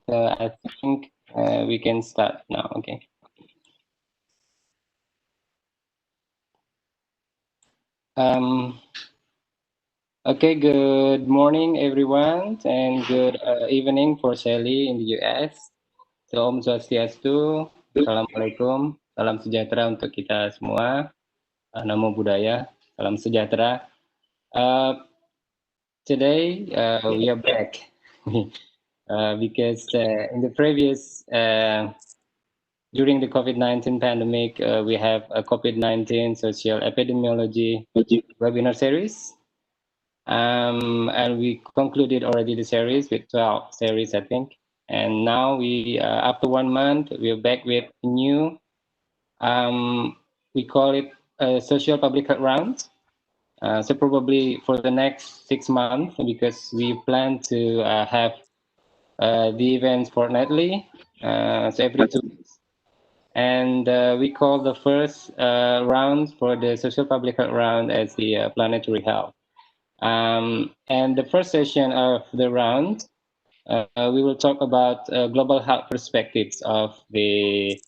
I think we can start now. Okay. Okay. Good morning, everyone, and good evening for Shailey in the US. So, Om Swastiastu, Assalamualaikum, salam sejahtera untuk kita semua. Namo Buddhaya, salam sejahtera. Today we are back because in the previous during the COVID-19 pandemic, we have a COVID-19 social epidemiology webinar series. And we concluded already the series with 12 series, I think. And now we, after 1 month, we're back with new, we call it social public health rounds. So probably for the next 6 months, because we plan to have the events fortnightly, so every 2 weeks. And we call the first round for the social public health round as the planetary health. And the first session of the round, we will talk about global health perspectives of the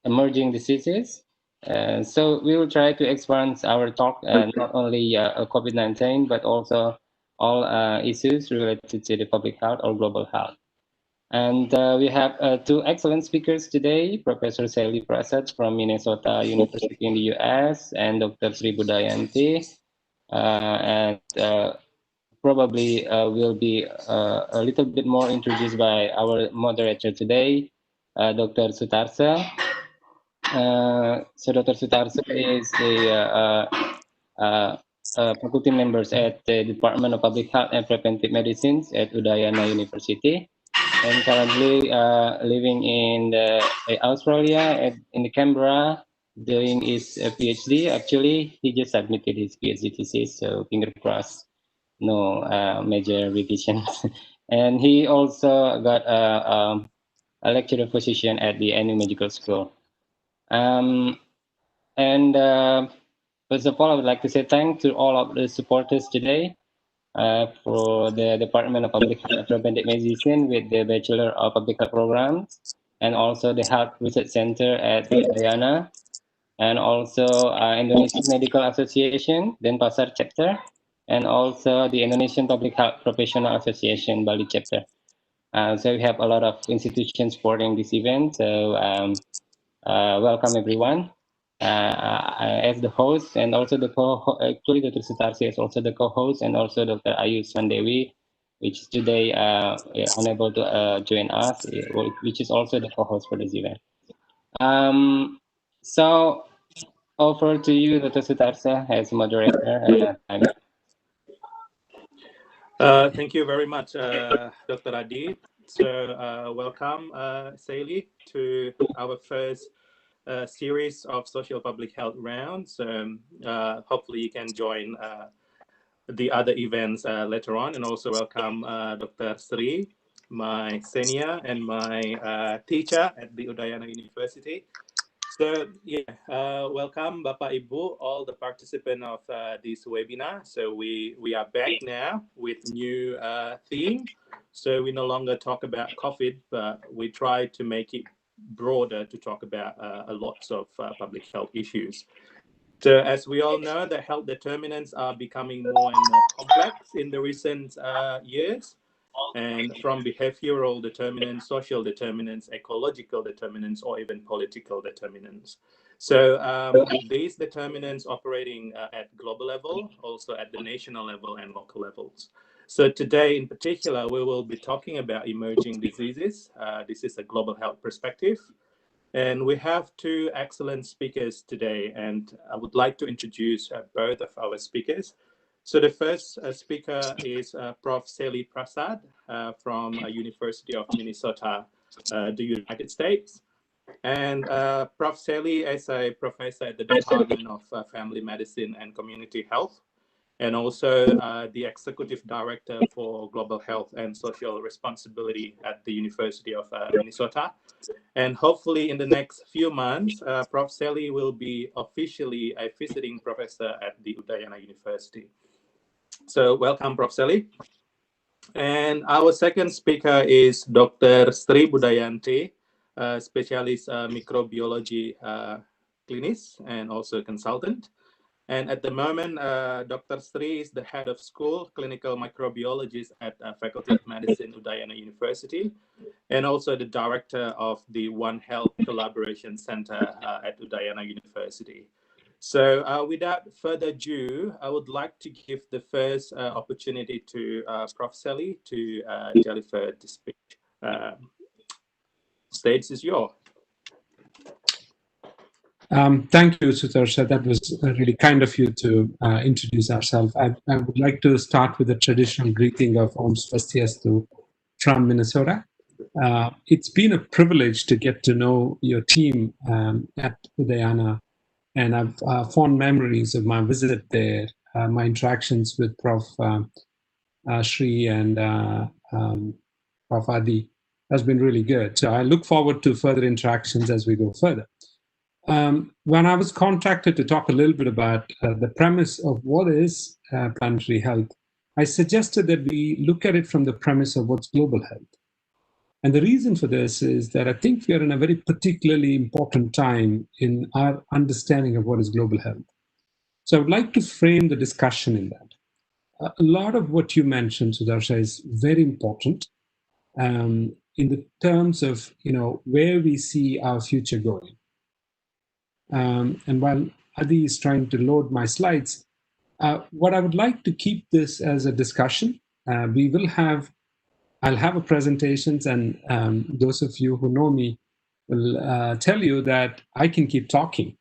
emerging diseases. So we will try to expand our talk not only COVID-19, but also all issues related to the public health or global health. And we have 2 excellent speakers today, Professor Shailey Prasad from Minnesota University in the US, and Dr. Sri Budayanti. And probably will be a little bit more introduced by our moderator today, Dr. Sutarsa. So Dr. Sutarsa is a faculty members at the Department of Public Health and Preventive Medicines at Udayana University, and currently living in Australia in the Canberra, doing his PhD. Actually, he just submitted his PhD thesis, so finger crossed, no major revisions. And he also got a lecturer position at the NU Medical School. And first of all, I would like to say thanks to all of the supporters today for the Department of Public Health and Preventive Medicine with the Bachelor of Public Health Programs, and also the Health Research Center at Udayana, and also Indonesian Medical Association, Denpasar chapter, and also the Indonesian Public Health Professional Association, Bali chapter. So we have a lot of institutions supporting this event. So welcome everyone. As the host and also the actually Dr. Sutarsa is also the co-host, and also Dr. Ayu Sandewi, which is today unable to join us, which is also the co-host for this event. So over to you, Dr. Sutarsa, as moderator. Thank you very much, Dr. Adi. So welcome, Shailey, to our first series of social public health rounds. Hopefully you can join the other events later on, and also welcome Dr. Sri, my senior and my teacher at the Udayana University. So yeah, welcome Bapak Ibu, all the participants of this webinar. So we are back now with new theme. So we no longer talk about COVID, but we try to make it broader to talk about a lot of public health issues. So as we all know, the health determinants are becoming more and more complex in the recent years. And from behavioral determinants, social determinants, ecological determinants, or even political determinants. So these determinants operating at global level, also at the national level and local levels. So today in particular, we will be talking about emerging diseases. This is a global health perspective. And we have 2 excellent speakers today, and I would like to introduce both of our speakers. So the first speaker is Prof. Shailey Prasad from University of Minnesota, the United States. And Prof. Shailey is a professor at the Department of Family Medicine and Community Health, and also the Executive Director for Global Health and Social Responsibility at the University of Minnesota. And hopefully in the next few months, Prof. Shailey will be officially a visiting professor at the Udayana University. So welcome, Prof. Shailey. And our second speaker is Dr. Sri Budayanti, specialist microbiology clinician and also consultant. And at the moment, Dr. Sri is the head of school, clinical microbiologist at Faculty of Medicine, Udayana University, and also the director of the One Health Collaboration Center at Udayana University. So without further ado, I would like to give the first opportunity to Prof. Shailey to deliver the speech. Stage is yours. Thank you, Sutarsa. That was really kind of you to introduce ourselves. I would like to start with the traditional greeting of Om Swastiastu from Minnesota. It's been a privilege to get to know your team at Udayana, and I've fond memories of my visit there, my interactions with Prof. Sri and Prof. Adi has been really good. So I look forward to further interactions as we go further. When I was contacted to talk a little bit about the premise of what is planetary health, I suggested that we look at it from the premise of what's global health. And the reason for this is that I think we are in a very particularly important time in our understanding of what is global health. So I would like to frame the discussion in that. A lot of what you mentioned, Sutarsa, is very important in the terms of where we see our future going. And while Adi is trying to load my slides, what I would like to keep this as a discussion. I'll have a presentations, and those of you who know me will tell you that I can keep talking,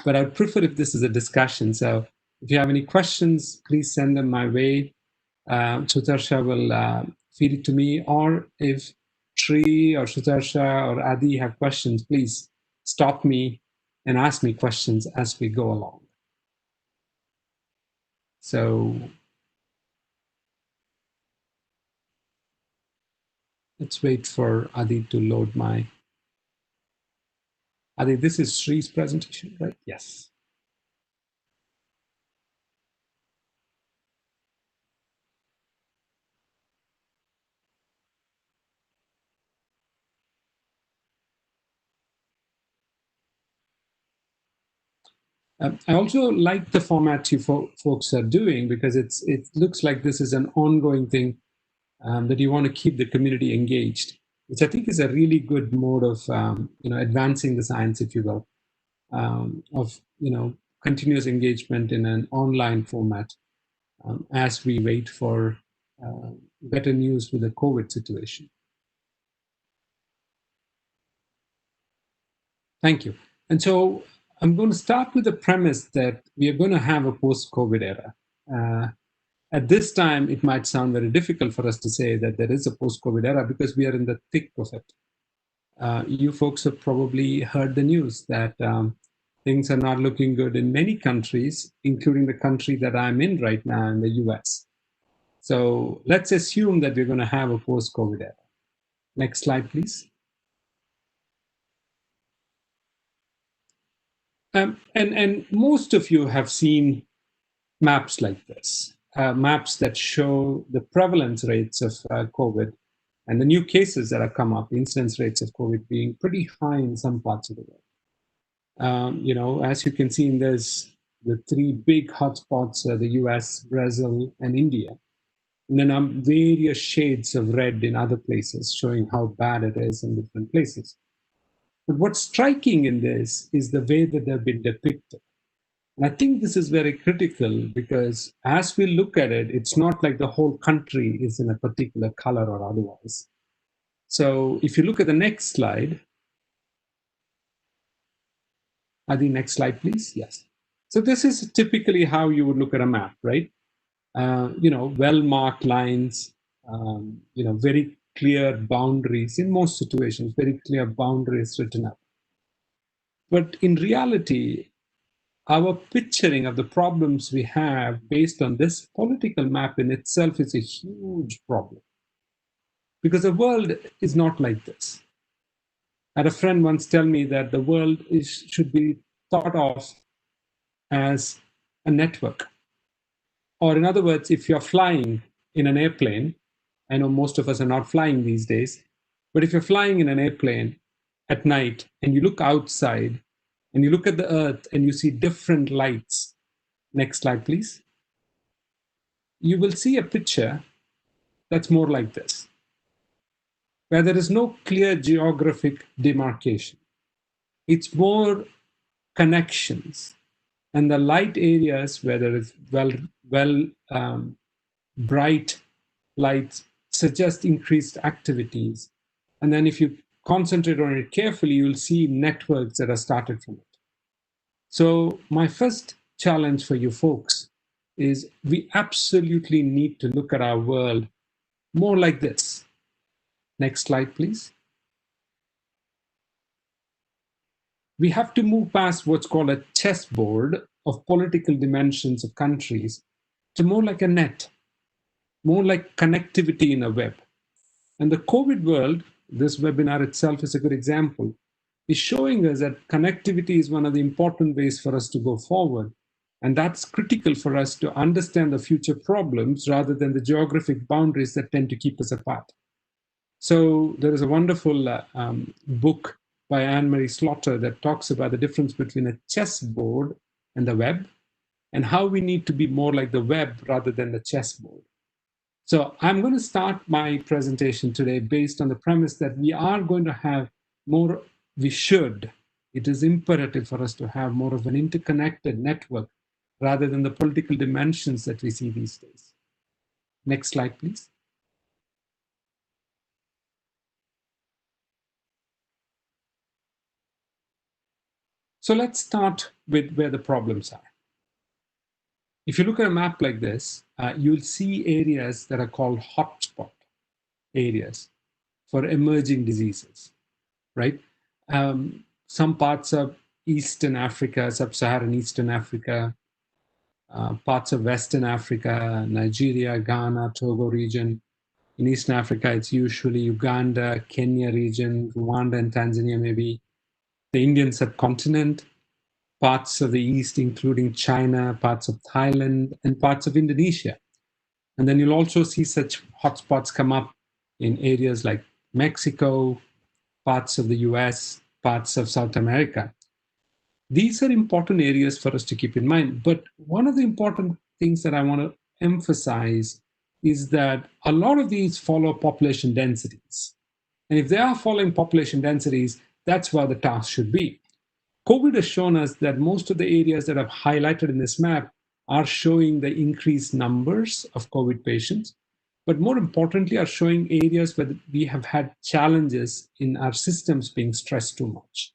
but I'd prefer if this is a discussion. So if you have any questions, please send them my way. Sutarsa will feed it to me, or if Sri or Sutarsa or Adi have questions, please stop me and ask me questions as we go along. So let's wait for Adi to load my. Adi, this is Sri's presentation, right? Yes. I also like the format you folks are doing, because it looks like this is an ongoing thing that you want to keep the community engaged, which I think is a really good mode of advancing the science, if you will, of continuous engagement in an online format as we wait for better news with the COVID situation. Thank you. And so I'm going to start with the premise that we are going to have a post-COVID era. At this time, it might sound very difficult for us to say that there is a post-COVID era because we are in the thick of it. You folks have probably heard the news that things are not looking good in many countries, including the country that I'm in right now, in the US. So let's assume that we're going to have a post-COVID era. Next slide, please. And most of you have seen maps like this, maps that show the prevalence rates of COVID and the new cases that have come up, incidence rates of COVID being pretty high in some parts of the world. As you can see in this, the three big hotspots are the US, Brazil, and India. And then various shades of red in other places, showing how bad it is in different places. But what's striking in this is the way that they've been depicted. And I think this is very critical because as we look at it, it's not like the whole country is in a particular color or otherwise. So if you look at the next slide, Adi, next slide, please. Yes. So this is typically how you would look at a map, right? Well-marked lines, very clear boundaries in most situations, very clear boundaries written up. But in reality, our picturing of the problems we have based on this political map in itself is a huge problem. Because the world is not like this. I had a friend once tell me that the world should be thought of as a network. Or in other words, if you're flying in an airplane, I know most of us are not flying these days, but if you're flying in an airplane at night and you look outside and you look at the earth and you see different lights, next slide, please. You will see a picture that's more like this, where there is no clear geographic demarcation. It's more connections, and the light areas where there is bright lights suggest increased activities. And then if you concentrate on it carefully, you'll see networks that are started from it. So my first challenge for you folks is we absolutely need to look at our world more like this. Next slide, please. We have to move past what's called a chessboard of political dimensions of countries to more like a net, more like connectivity in a web. And the COVID world, this webinar itself is a good example, is showing us that connectivity is one of the important ways for us to go forward. And that's critical for us to understand the future problems rather than the geographic boundaries that tend to keep us apart. So there is a wonderful book by Anne-Marie Slaughter that talks about the difference between a chessboard and the web, and how we need to be more like the web rather than the chessboard. So I'm going to start my presentation today based on the premise that we are going to have more, it is imperative for us to have more of an interconnected network rather than the political dimensions that we see these days. Next slide, please. So let's start with where the problems are. If you look at a map like this, you'll see areas that are called hotspot areas for emerging diseases, right? Some parts of Eastern Africa, Sub-Saharan Eastern Africa, parts of Western Africa, Nigeria, Ghana, Togo region. In Eastern Africa, it's usually Uganda, Kenya region, Rwanda and Tanzania maybe, the Indian subcontinent, parts of the East, including China, parts of Thailand, and parts of Indonesia. And then you'll also see such hotspots come up in areas like Mexico, parts of the US, parts of South America. These are important areas for us to keep in mind. But one of the important things that I want to emphasize is that a lot of these follow population densities. And if they are following population densities, that's where the task should be. COVID has shown us that most of the areas that I've highlighted in this map are showing the increased numbers of COVID patients, but more importantly are showing areas where we have had challenges in our systems being stressed too much.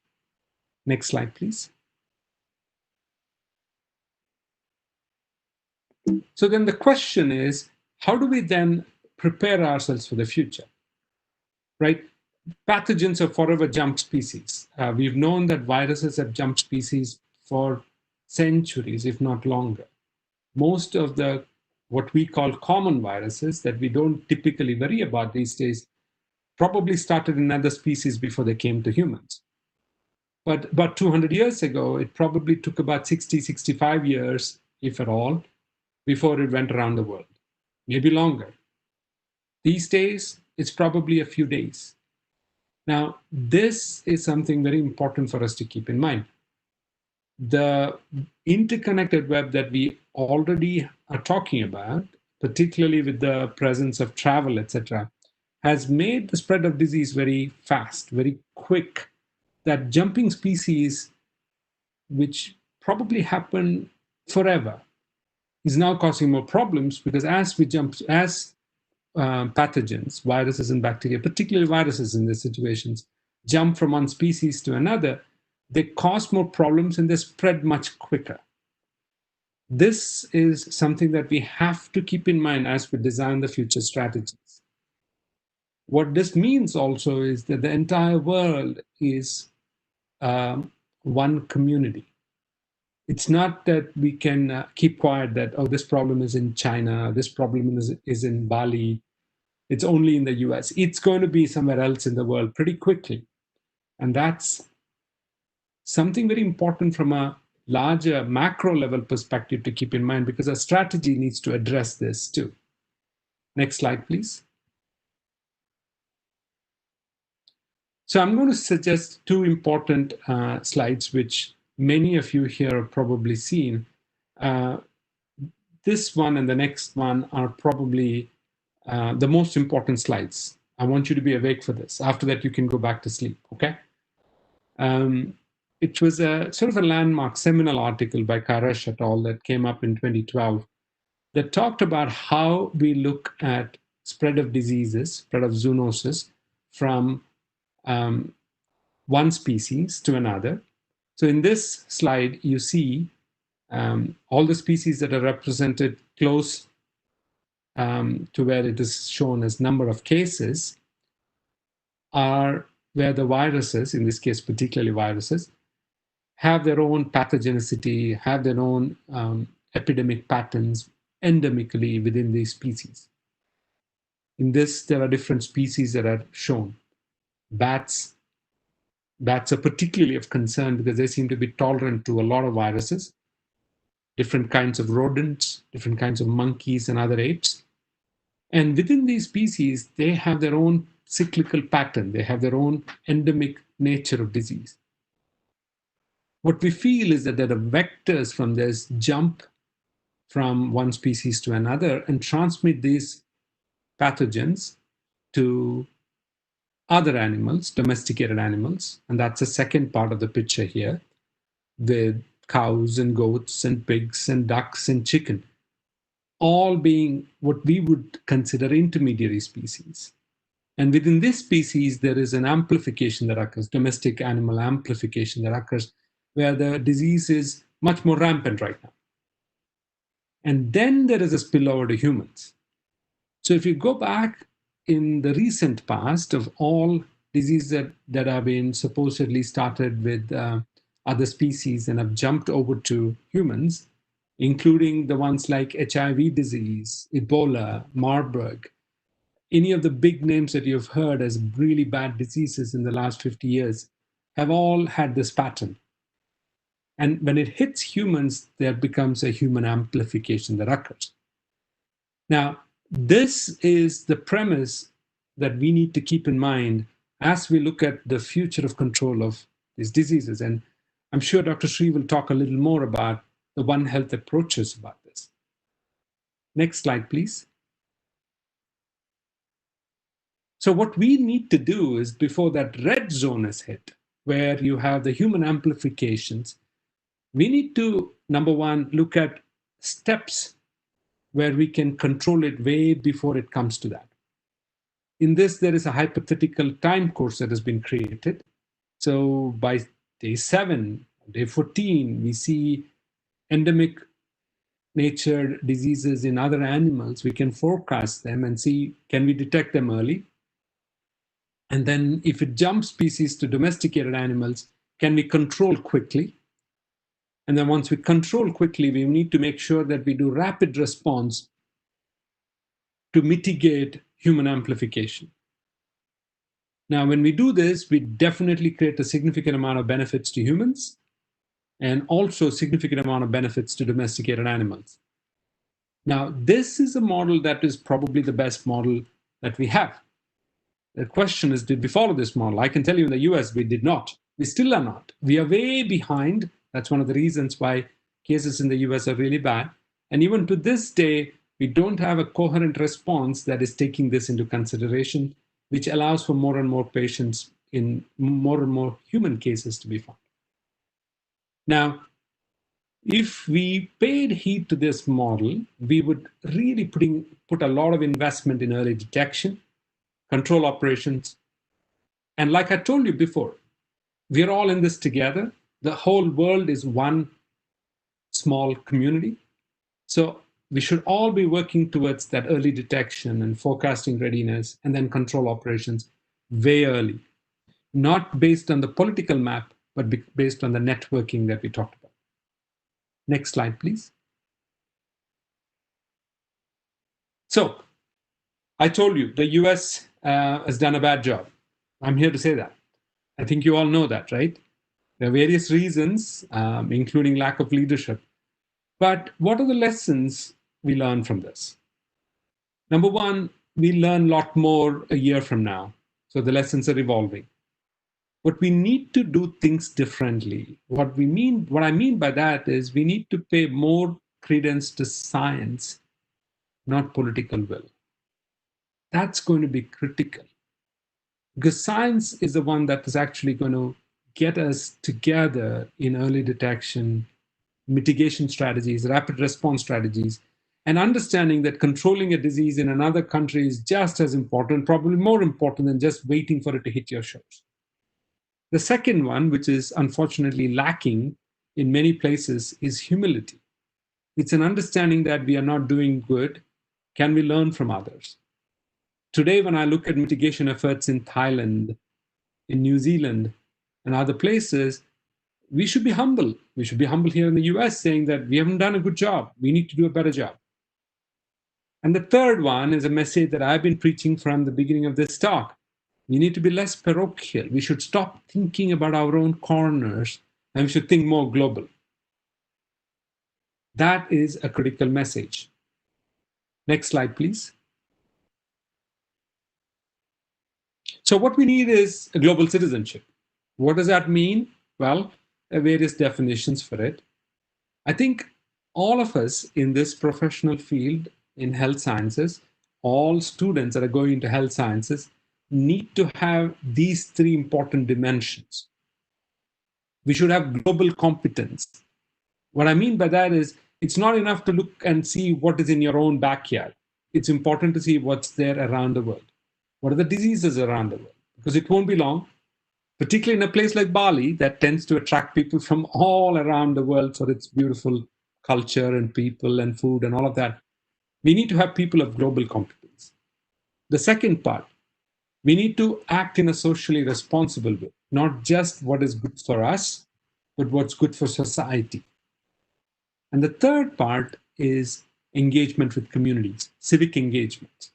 Next slide, please. So then the question is, how do we then prepare ourselves for the future, right? Pathogens have forever jumped species. We've known that viruses have jumped species for centuries, if not longer. Most of the what we call common viruses that we don't typically worry about these days probably started in other species before they came to humans. But about 200 years ago, it probably took about 60, 65 years, if at all, before it went around the world, maybe longer. These days, it's probably a few days. Now, this is something very important for us to keep in mind. The interconnected web that we already are talking about, particularly with the presence of travel, etc., has made the spread of disease very fast, very quick. That jumping species, which probably happened forever, is now causing more problems because as we jump, pathogens, viruses and bacteria, particularly viruses in these situations, jump from one species to another, they cause more problems and they spread much quicker. This is something that we have to keep in mind as we design the future strategies. What this means also is that the entire world is one community. It's not that we can keep quiet that, oh, this problem is in China, this problem is in Bali, it's only in the US. It's going to be somewhere else in the world pretty quickly. And that's something very important from a larger macro level perspective to keep in mind because our strategy needs to address this too. Next slide, please. So I'm going to suggest two important slides, which many of you here have probably seen. This one and the next one are probably the most important slides. I want you to be awake for this. After that, you can go back to sleep, okay? It was a sort of a landmark seminal article by Karash et al. That came up in 2012 that talked about how we look at spread of diseases, spread of zoonosis from one species to another. So in this slide, you see all the species that are represented close to where it is shown as number of cases are where the viruses, in this case particularly viruses, have their own pathogenicity, have their own epidemic patterns endemically within these species. In this, there are different species that are shown. Bats are particularly of concern because they seem to be tolerant to a lot of viruses, different kinds of rodents, different kinds of monkeys and other apes. And within these species, they have their own cyclical pattern. They have their own endemic nature of disease. What we feel is that there are vectors from this jump from one species to another and transmit these pathogens to other animals, domesticated animals. And that's the second part of the picture here, with cows and goats and pigs and ducks and chicken, all being what we would consider intermediary species. And within this species, there is an amplification that occurs, domestic animal amplification that occurs, where the disease is much more rampant right now. And then there is a spillover to humans. So if you go back in the recent past of all diseases that have been supposedly started with other species and have jumped over to humans, including the ones like HIV disease, Ebola, Marburg, any of the big names that you've heard as really bad diseases in the last 50 years have all had this pattern. And when it hits humans, there becomes a human amplification that occurs. Now, this is the premise that we need to keep in mind as we look at the future of control of these diseases. And I'm sure Dr. Sri will talk a little more about the One Health approaches about this. Next slide, please. So what we need to do is, before that red zone is hit, where you have the human amplifications, we need to, number one, look at steps where we can control it way before it comes to that. In this, there is a hypothetical time course that has been created. So by day 7, day 14, we see endemic nature diseases in other animals. We can forecast them and see, can we detect them early? And then if it jumps species to domesticated animals, can we control quickly? And then once we control quickly, we need to make sure that we do rapid response to mitigate human amplification. Now, when we do this, we definitely create a significant amount of benefits to humans and also a significant amount of benefits to domesticated animals. Now, this is a model that is probably the best model that we have. The question is, did we follow this model? I can tell you in the US, we did not. We still are not. We are way behind. That's one of the reasons why cases in the US are really bad. And even to this day, we don't have a coherent response that is taking this into consideration, which allows for more and more patients in more and more human cases to be found. Now, if we paid heed to this model, we would really put a lot of investment in early detection, control operations. And like I told you before, we're all in this together. The whole world is one small community. So we should all be working towards that early detection and forecasting readiness and then control operations way early, not based on the political map, but based on the networking that we talked about. Next slide, please. So I told you the US has done a bad job. I'm here to say that. I think you all know that, right? There are various reasons, including lack of leadership. But what are the lessons we learn from this? Number one, we learn a lot more a year from now. So the lessons are evolving. But we need to do things differently. What I mean by that is we need to pay more credence to science, not political will. That's going to be critical, because science is the one that is actually going to get us together in early detection, mitigation strategies, rapid response strategies, and understanding that controlling a disease in another country is just as important, probably more important than just waiting for it to hit your shores. The second one, which is unfortunately lacking in many places, is humility. It's an understanding that we are not doing good. Can we learn from others? Today, when I look at mitigation efforts in Thailand, in New Zealand, and other places, we should be humble. We should be humble here in the US, saying that we haven't done a good job. We need to do a better job. And the third one is a message that I've been preaching from the beginning of this talk. We need to be less parochial. We should stop thinking about our own corners, and we should think more global. That is a critical message. Next slide, please. So what we need is a global citizenship. What does that mean? Well, there are various definitions for it. I think all of us in this professional field in health sciences, all students that are going into health sciences, need to have these three important dimensions. We should have global competence. What I mean by that is it's not enough to look and see what is in your own backyard. It's important to see what's there around the world. What are the diseases around the world? Because it won't be long, particularly in a place like Bali that tends to attract people from all around the world for its beautiful culture and people and food and all of that. We need to have people of global competence. The second part, we need to act in a socially responsible way, not just what is good for us, but what's good for society. And the third part is engagement with communities, civic engagement.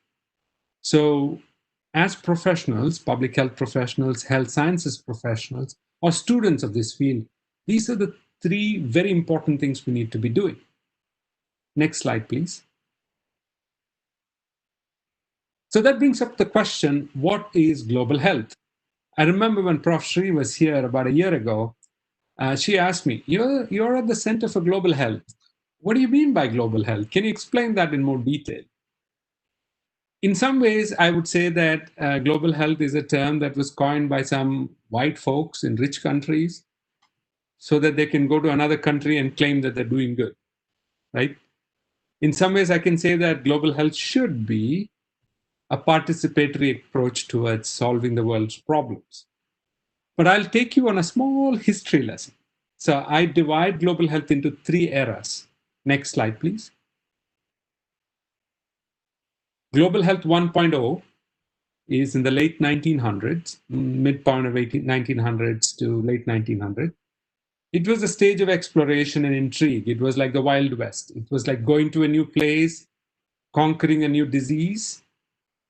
So as professionals, public health professionals, health sciences professionals, or students of this field, these are the three very important things we need to be doing. Next slide, please. So that brings up the question, what is global health? I remember when Prof. Sri was here about a year ago, she asked me, you're at the Center for Global Health. What do you mean by global health? Can you explain that in more detail? In some ways, I would say that global health is a term that was coined by some white folks in rich countries so that they can go to another country and claim that they're doing good, right? In some ways, I can say that global health should be a participatory approach towards solving the world's problems. But I'll take you on a small history lesson. So I divide global health into three eras. Next slide, please. Global Health 1.0 is in the late 1900s, midpoint of 1900s to late 1900s. It was a stage of exploration and intrigue. It was like the Wild West. It was like going to a new place, conquering a new disease,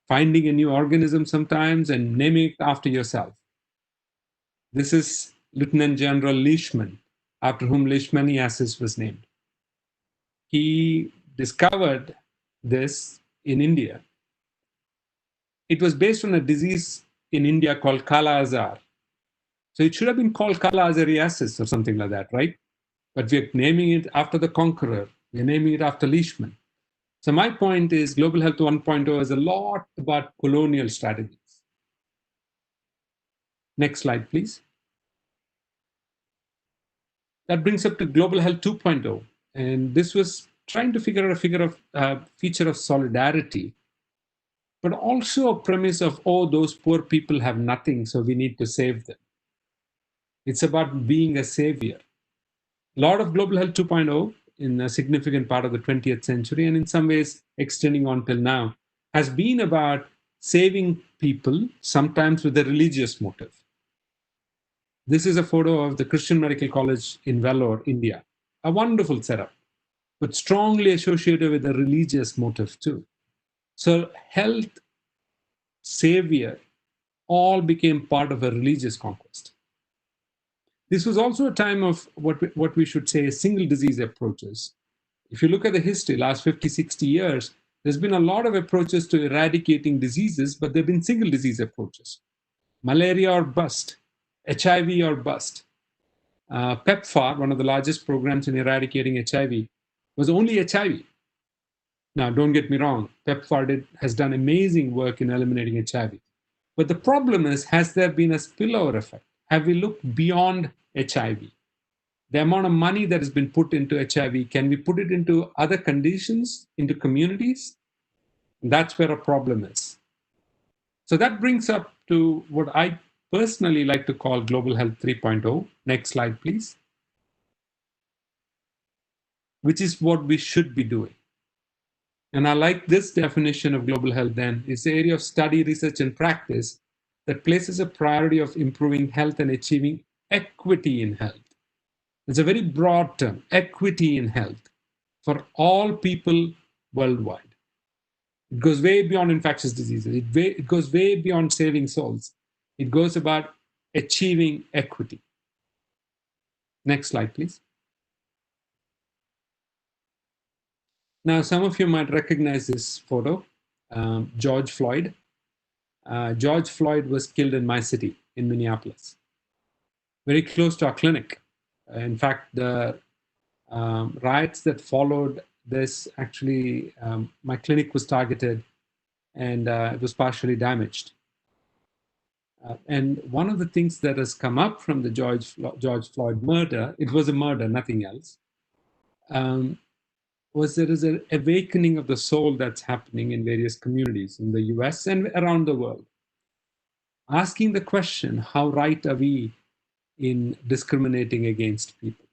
finding a new organism sometimes, and naming it after yourself. This is Lieutenant General Leishman, after whom leishmaniasis was named. He discovered this in India. It was based on a disease in India called Kala Azar. So it should have been called Kala Azariasis or something like that, right? But we're naming it after the conqueror. We're naming it after Leishman. So my point is Global Health 1.0 is a lot about colonial strategies. Next slide, please. That brings up to Global Health 2.0. And this was trying to figure out a feature of solidarity, but also a premise of, oh, those poor people have nothing, so we need to save them. It's about being a savior. A lot of Global Health 2.0 in a significant part of the 20th century, and in some ways extending on till now, has been about saving people, sometimes with a religious motive. This is a photo of the Christian Medical College in Vellore, India. A wonderful setup, but strongly associated with a religious motive too. So health, savior, all became part of a religious conquest. This was also a time of what we should say single disease approaches. If you look at the history, last 50, 60 years, there's been a lot of approaches to eradicating diseases, but there have been single disease approaches. Malaria or bust. HIV or bust. PEPFAR, one of the largest programs in eradicating HIV, was only HIV. Now, don't get me wrong, PEPFAR has done amazing work in eliminating HIV. But the problem is, has there been a spillover effect? Have we looked beyond HIV? The amount of money that has been put into HIV, can we put it into other conditions, into communities? And that's where a problem is. So that brings up to what I personally like to call Global Health 3.0. Next slide, please. Which is what we should be doing. And I like this definition of global health then. It's the area of study, research, and practice that places a priority of improving health and achieving equity in health. It's a very broad term, equity in health for all people worldwide. It goes way beyond infectious diseases. It goes way beyond saving souls. It goes about achieving equity. Next slide, please. Now, some of you might recognize this photo, George Floyd. George Floyd was killed in my city, in Minneapolis, very close to our clinic. In fact, the riots that followed this, actually, my clinic was targeted and it was partially damaged. And one of the things that has come up from the George Floyd murder, it was a murder, nothing else, was there is an awakening of the soul that's happening in various communities in the US and around the world. Asking the question, how right are we in discriminating against people?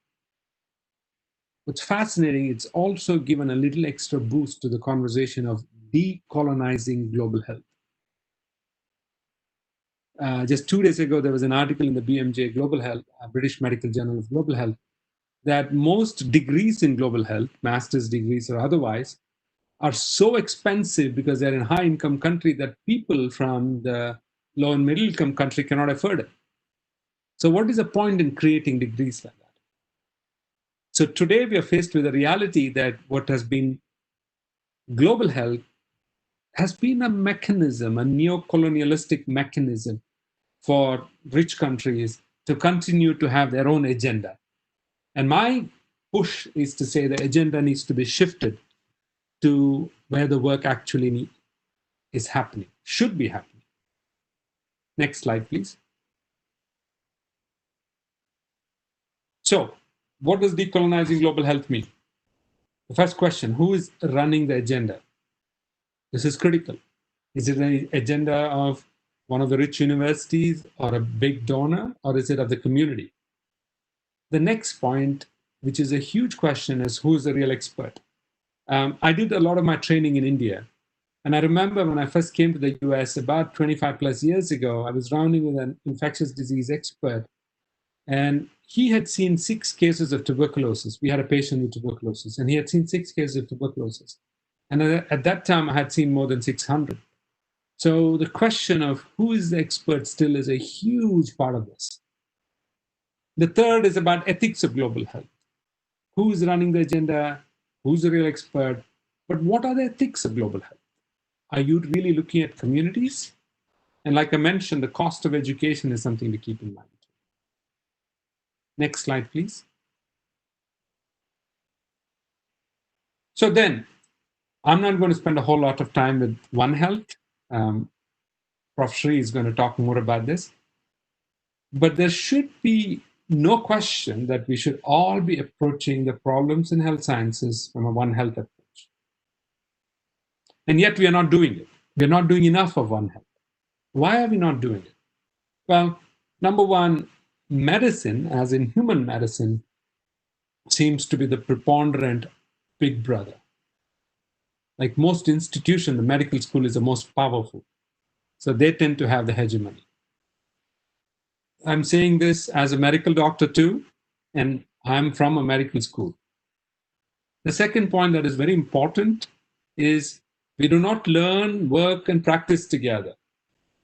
What's fascinating, it's also given a little extra boost to the conversation of decolonizing global health. Just 2 days ago, there was an article in the BMJ Global Health, British Medical Journal of Global Health, that most degrees in global health, master's degrees or otherwise, are so expensive because they're in high-income country that people from the low and middle-income country cannot afford it. So what is the point in creating degrees like that? So today we are faced with a reality that what has been global health has been a mechanism, a neo-colonialistic mechanism for rich countries to continue to have their own agenda. And my push is to say the agenda needs to be shifted to where the work actually is happening, should be happening. Next slide, please. So, what does decolonizing global health mean? The first question, who is running the agenda? This is critical. Is it an agenda of one of the rich universities or a big donor, or is it of the community? The next point, which is a huge question, is who is the real expert? I did a lot of my training in India. And I remember when I first came to the US about 25 plus years ago, I was rounding with an infectious disease expert. And he had seen 6 cases of tuberculosis. We had a patient with tuberculosis, and he had seen 6 cases of tuberculosis. And at that time, I had seen more than 600. So the question of who is the expert still is a huge part of this. The third is about ethics of global health. Who is running the agenda? Who's the real expert? But what are the ethics of global health? Are you really looking at communities? And like I mentioned, the cost of education is something to keep in mind. Next slide, please. So then, I'm not going to spend a whole lot of time with One Health. Prof. Sri is going to talk more about this. But there should be no question that we should all be approaching the problems in health sciences from a One Health approach. And yet we are not doing it. We're not doing enough of One Health. Why are we not doing it? Well, number one, medicine, as in human medicine, seems to be the preponderant big brother. Like most institutions, the medical school is the most powerful. So they tend to have the hegemony. I'm saying this as a medical doctor too, and I'm from a medical school. The second point that is very important is we do not learn, work, and practice together.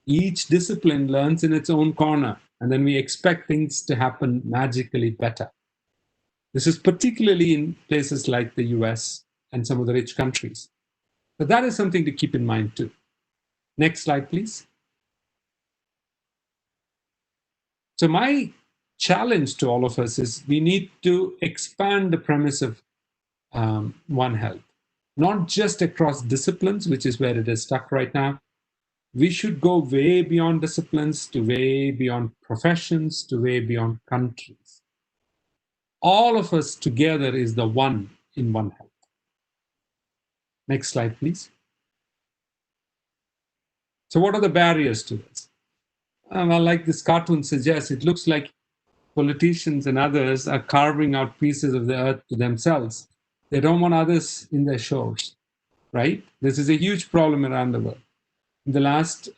Each discipline learns in its own corner, and then we expect things to happen magically better. This is particularly in places like the US and some of the rich countries. But that is something to keep in mind too. Next slide, please. So my challenge to all of us is we need to expand the premise of One Health, not just across disciplines, which is where it is stuck right now. We should go way beyond disciplines, to way beyond professions, to way beyond countries. All of us together is the one in One Health. Next slide, please. So what are the barriers to this? Well, like this cartoon suggests, it looks like politicians and others are carving out pieces of the earth to themselves. They don't want others in their shores, right? This is a huge problem around the world. In the last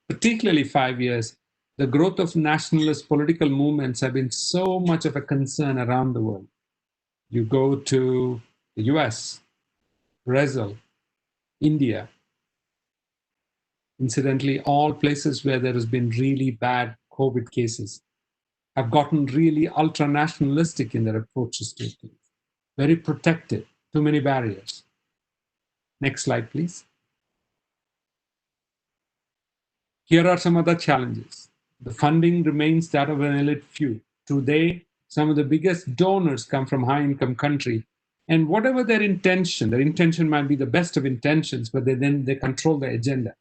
particularly 5 years, the growth of nationalist political movements have been so much of a concern around the world. You go to the US, Brazil, India, incidentally, all places where there has been really bad COVID cases have gotten really ultra-nationalistic in their approaches to things. Very protected, too many barriers. Next slide, please. Here are some other challenges. The funding remains that of an elite few. Today, some of the biggest donors come from high-income countries. And whatever their intention might be the best of intentions, but they control the agenda.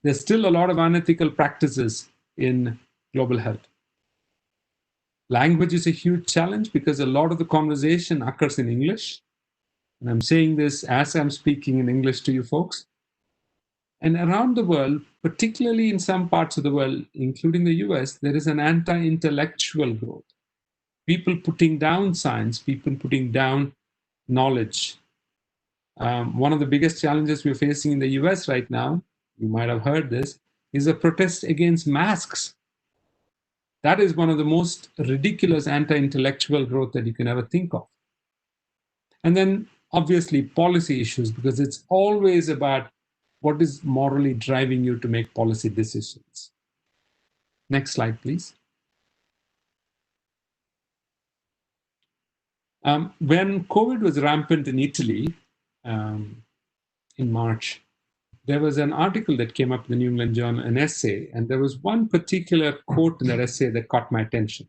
There's still a lot of unethical practices in global health. Language is a huge challenge because a lot of the conversation occurs in English. And I'm saying this as I'm speaking in English to you folks. And around the world, particularly in some parts of the world, including the US, there is an anti-intellectual growth. People putting down science, people putting down knowledge. One of the biggest challenges we're facing in the US right now, you might have heard this, is a protest against masks. That is one of the most ridiculous anti-intellectual growth that you can ever think of. And then obviously policy issues, because it's always about what is morally driving you to make policy decisions. Next slide, please. When COVID was rampant in Italy in March, there was an article that came up in the New England Journal, an essay, and there was one particular quote in that essay that caught my attention.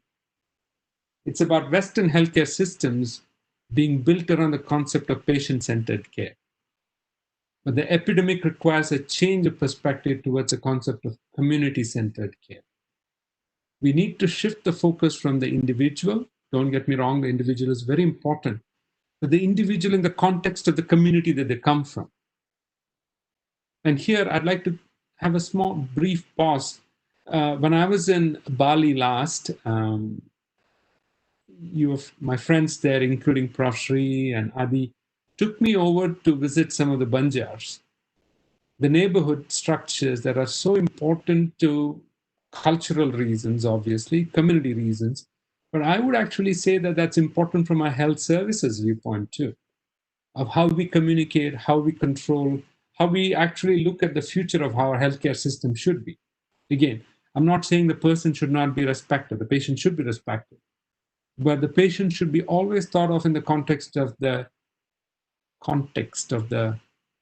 It's about Western healthcare systems being built around the concept of patient-centered care. But the epidemic requires a change of perspective towards the concept of community-centered care. We need to shift the focus from the individual. Don't get me wrong, the individual is very important, but the individual in the context of the community that they come from. And here I'd like to have a small brief pause. When I was in Bali last, my friends there, including Prof. Sri and Adi, took me over to visit some of the banjars, the neighborhood structures that are so important to cultural reasons, obviously, community reasons. But I would actually say that that's important from a health services viewpoint too, of how we communicate, how we control, how we actually look at the future of how our healthcare system should be. Again, I'm not saying the person should not be respected, the patient should be respected, but the patient should be always thought of in the context of the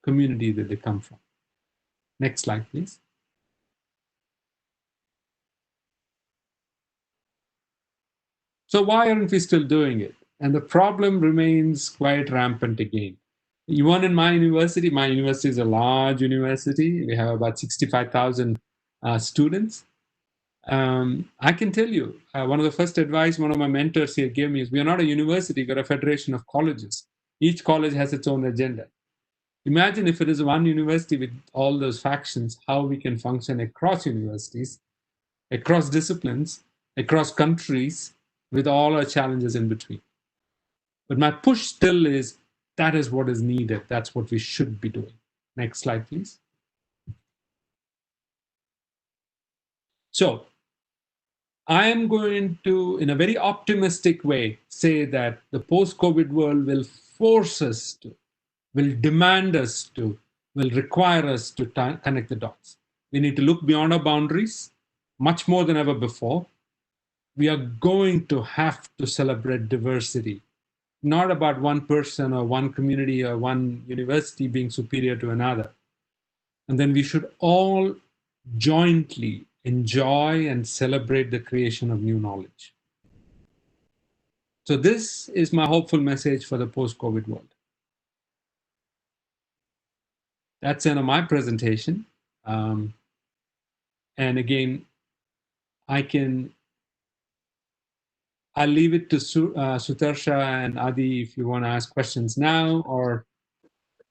community that they come from. Next slide, please. So why aren't we still doing it? And the problem remains quite rampant again. Even in my university is a large university. We have about 65,000 students. I can tell you, one of the first advice one of my mentors here gave me is, we are not a university, we're a federation of colleges. Each college has its own agenda. Imagine if it is one university with all those factions, how we can function across universities, across disciplines, across countries, with all our challenges in between. But my push still is, that is what is needed. That's what we should be doing. Next slide, please. So I am going to, in a very optimistic way, say that the post-COVID world will force us to, will demand us to, will require us to connect the dots. We need to look beyond our boundaries, much more than ever before. We are going to have to celebrate diversity, not about one person or one community or one university being superior to another. And then we should all jointly enjoy and celebrate the creation of new knowledge. So this is my hopeful message for the post-COVID world. That's the end of my presentation. And again, I'll leave it to Sutarsa and Adi if you want to ask questions now or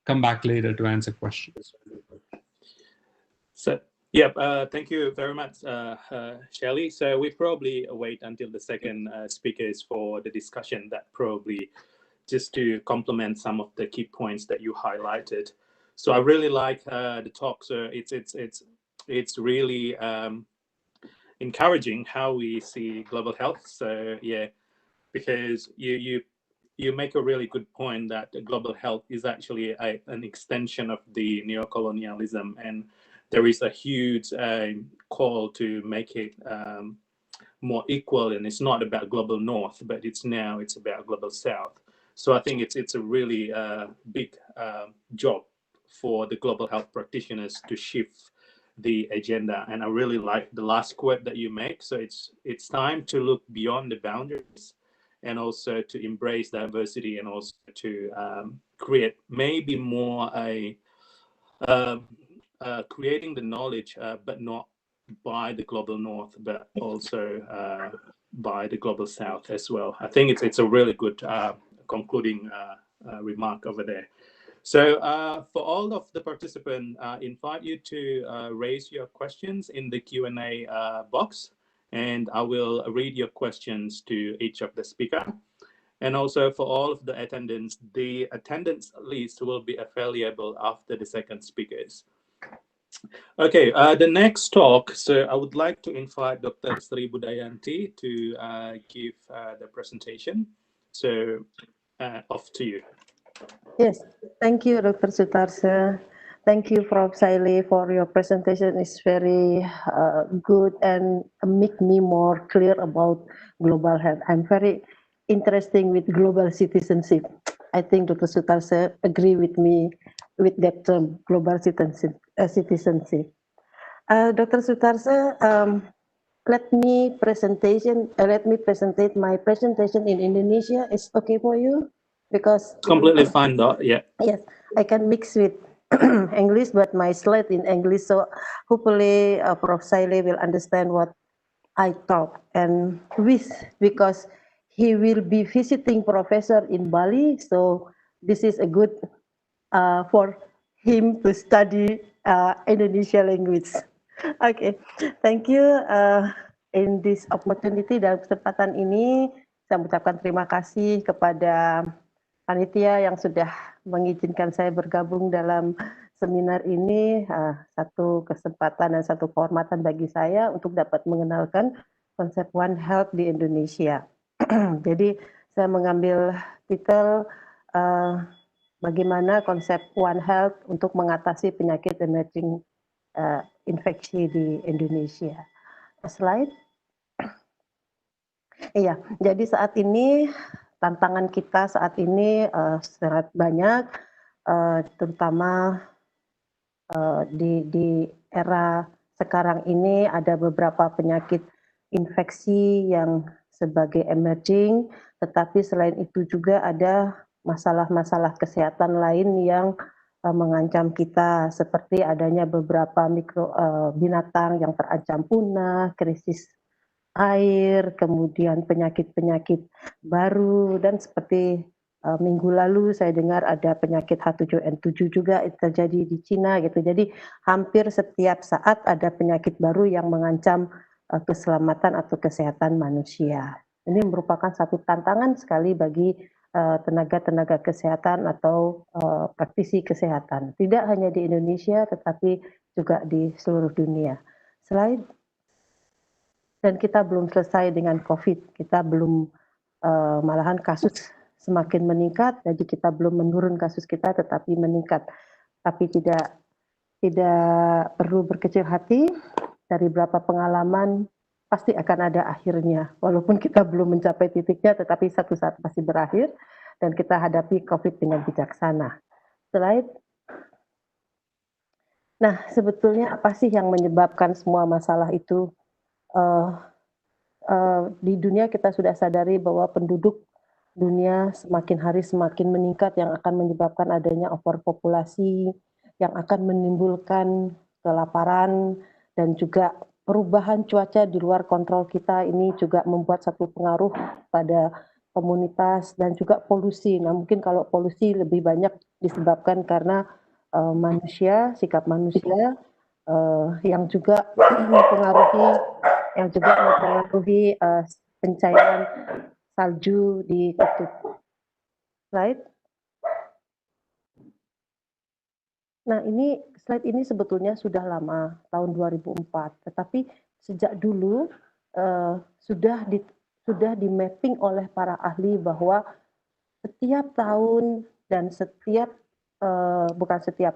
come back later to answer questions. So, yeah, thank you very much, Shailey. So we probably wait until the second speakers for the discussion, that probably just to complement some of the key points that you highlighted. So I really like the talk. So it's really encouraging how we see global health. So yeah, because you make a really good point that global health is actually an extension of the neocolonialism, and there is a huge call to make it more equal, and it's not about global north, but it's about global south. So I think it's a really big job for the global health practitioners to shift the agenda. And I really like the last quote that you make. So it's time to look beyond the boundaries and also to embrace diversity, and also to create maybe more creating the knowledge, but not by the global north, but also by the global south as well. I think it's a really good concluding remark over there. So for all of the participants, I invite you to raise your questions in the Q&A box, and I will read your questions to each of the speakers. And also for all of the attendants, the attendance list will be available after the second speakers. Okay, the next talk, so I would like to invite Dr. Sri Budayanti to give the presentation. So off to you. Yes, thank you, Dr. Sutarsa. Thank you, Prof. Shailey, for your presentation. It's very good and make me more clear about global health. I'm very interested with global citizenship. I think Dr. Sutarsa agree with me with that term, global citizenship. Dr. Sutarsa, let me present my presentation in Indonesia. Is okay for you? Because completely fine, though. Yeah. Yes, I can mix with English, but my slide in English, so hopefully Prof. Shailey will understand what I talk. And because he will be visiting professor in Bali, so this is a good for him to study Indonesia language. Okay, thank you. In this opportunity, dalam kesempatan ini, saya mengucapkan terima kasih kepada panitia yang sudah mengizinkan saya bergabung dalam seminar ini. Satu kesempatan dan satu kehormatan bagi saya untuk dapat mengenalkan konsep One Health di Indonesia. Jadi saya mengambil titel bagaimana konsep One Health untuk mengatasi penyakit emerging infeksi di Indonesia. Slide. Iya, jadi saat ini tantangan kita saat ini sangat banyak, terutama di era sekarang ini ada beberapa penyakit infeksi yang sebagai emerging, tetapi selain itu juga ada masalah-masalah kesehatan lain yang mengancam kita, seperti adanya beberapa binatang yang terancam punah, krisis air, kemudian penyakit-penyakit baru, dan seperti minggu lalu saya dengar ada penyakit H7N7 juga terjadi di Cina gitu. Jadi hampir setiap saat ada penyakit baru yang mengancam keselamatan atau kesehatan manusia. Ini merupakan satu tantangan sekali bagi tenaga-tenaga kesehatan atau praktisi kesehatan. Tidak hanya di Indonesia tetapi juga di seluruh dunia. Slide. Dan kita belum selesai dengan COVID, kita belum malahan kasus semakin meningkat, jadi kita belum menurun kasus kita, tetapi meningkat. Tapi tidak perlu berkecil hati, dari beberapa pengalaman pasti akan ada akhirnya. Walaupun kita belum mencapai titiknya, tetapi satu saat pasti berakhir, dan kita hadapi COVID dengan bijaksana. Slide. Nah, sebetulnya apa sih yang menyebabkan semua masalah itu? Di dunia kita sudah sadari bahwa penduduk dunia semakin hari semakin meningkat yang akan menyebabkan adanya overpopulasi, yang akan menimbulkan kelaparan dan juga perubahan cuaca di luar kontrol kita ini juga membuat satu pengaruh pada komunitas dan juga polusi. Nah, mungkin kalau polusi lebih banyak disebabkan karena manusia, sikap manusia yang juga mempengaruhi pencairan salju di kutub. Slide. Nah, slide ini sebetulnya sudah lama, tahun 2004, tetapi sejak dulu sudah di mapping oleh para ahli bahwa setiap tahun dan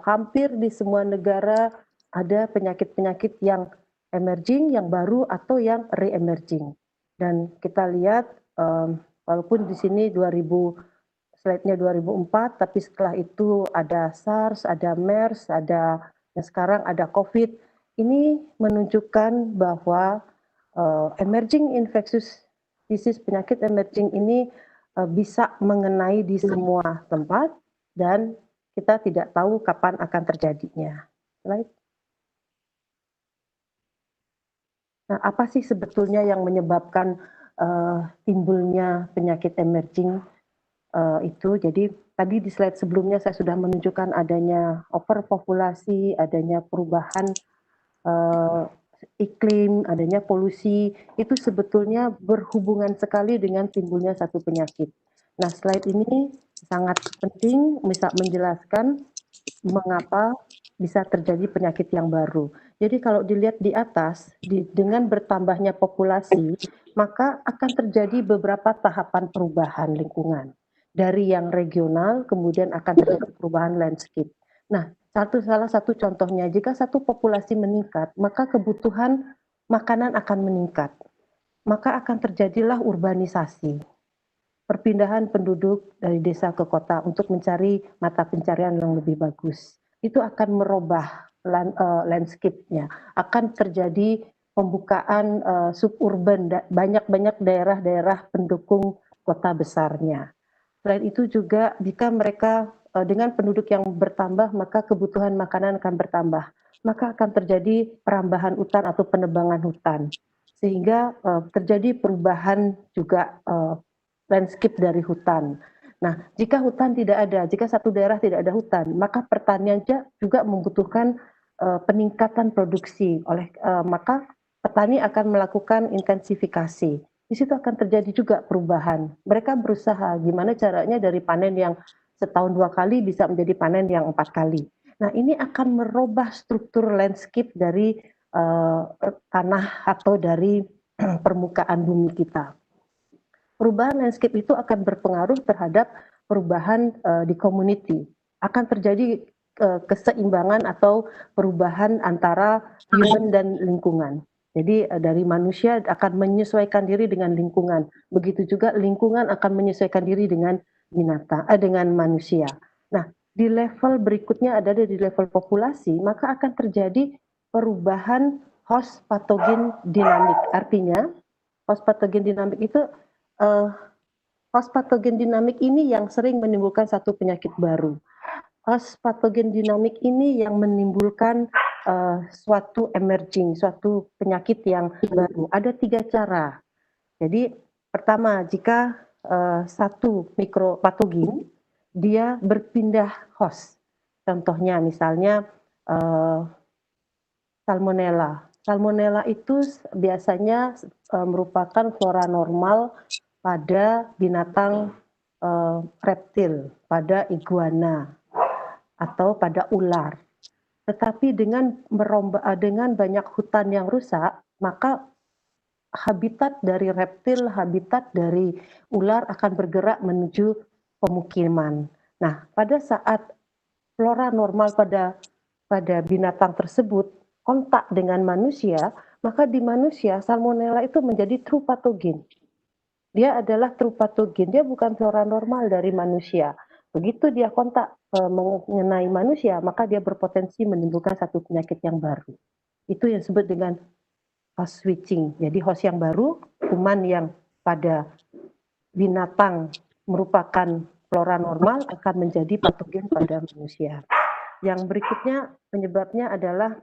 hampir di semua negara ada penyakit-penyakit yang emerging, yang baru atau yang re-emerging. Dan kita lihat walaupun di sini slide-nya 2004, tapi setelah itu ada SARS, ada MERS, sekarang ada COVID. Ini menunjukkan bahwa emerging infectious disease, penyakit emerging ini bisa mengenai di semua tempat dan kita tidak tahu kapan akan terjadinya. Slide. Nah, apa sih sebetulnya yang menyebabkan timbulnya penyakit emerging itu? Jadi tadi di slide sebelumnya saya sudah menunjukkan adanya overpopulasi, adanya perubahan iklim, adanya polusi, itu sebetulnya berhubungan sekali dengan timbulnya satu penyakit. Nah, slide ini sangat penting bisa menjelaskan mengapa bisa terjadi penyakit yang baru. Jadi kalau dilihat di atas, dengan bertambahnya populasi, maka akan terjadi beberapa tahapan perubahan lingkungan. Dari yang regional, kemudian akan terjadi perubahan landscape. Nah, salah satu contohnya, jika satu populasi meningkat, maka kebutuhan makanan akan meningkat. Maka akan terjadilah urbanisasi, perpindahan penduduk dari desa ke kota untuk mencari mata pencarian yang lebih bagus. Itu akan merubah landscape-nya, akan terjadi pembukaan suburban, banyak-banyak daerah-daerah pendukung kota besarnya. Selain itu juga jika mereka dengan penduduk yang bertambah, maka kebutuhan makanan akan bertambah. Maka akan terjadi perambahan hutan atau penebangan hutan. Sehingga terjadi perubahan juga landscape dari hutan. Nah, jika hutan tidak ada, jika satu daerah tidak ada hutan, maka pertanian juga membutuhkan peningkatan produksi. Maka petani akan melakukan intensifikasi. Di situ akan terjadi juga perubahan. Mereka berusaha gimana caranya dari panen yang setahun 2 kali bisa menjadi panen yang 4 kali. Nah, ini akan merubah struktur landscape dari tanah atau dari permukaan bumi kita. Perubahan landscape itu akan berpengaruh terhadap perubahan di community. Akan terjadi keseimbangan atau perubahan antara human dan lingkungan. Jadi dari manusia akan menyesuaikan diri dengan lingkungan. Begitu juga lingkungan akan menyesuaikan diri dengan dengan manusia. Nah, di level berikutnya adalah di level populasi, maka akan terjadi perubahan host patogen dinamik. Artinya, host patogen dinamik itu host patogen dinamik ini yang sering menimbulkan satu penyakit baru. Host patogen dinamik ini yang menimbulkan suatu emerging, suatu penyakit yang baru. Ada 3 cara. Jadi pertama, jika satu mikropatogen dia berpindah host. Contohnya misalnya salmonella. Salmonella itu biasanya merupakan flora normal pada binatang reptil, pada iguana atau pada ular. Tetapi dengan banyak hutan yang rusak, maka habitat dari reptil, habitat dari ular akan bergerak menuju pemukiman. Nah, pada saat flora normal pada binatang tersebut kontak dengan manusia, maka di manusia salmonella itu menjadi true patogen. Dia adalah true patogen, dia bukan flora normal dari manusia. Begitu dia kontak mengenai manusia, maka dia berpotensi menimbulkan satu penyakit yang baru. Itu yang disebut dengan host switching. Jadi host yang baru, kuman yang pada binatang merupakan flora normal akan menjadi patogen pada manusia. Yang berikutnya penyebabnya adalah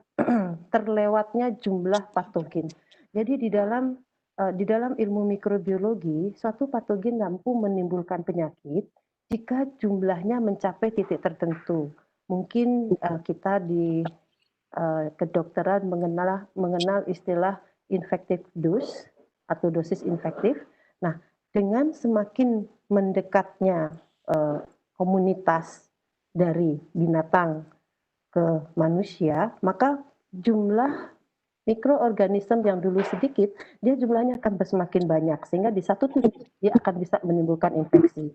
terlewatnya jumlah patogen. Jadi di dalam ilmu mikrobiologi, suatu patogen mampu menimbulkan penyakit jika jumlahnya mencapai titik tertentu. Mungkin kita di kedokteran mengenal istilah infective dose atau dosis infektif. Nah, dengan semakin mendekatnya komunitas dari binatang ke manusia, maka jumlah mikroorganisme yang dulu sedikit, dia jumlahnya akan semakin banyak, sehingga di satu titik dia akan bisa menimbulkan infeksi.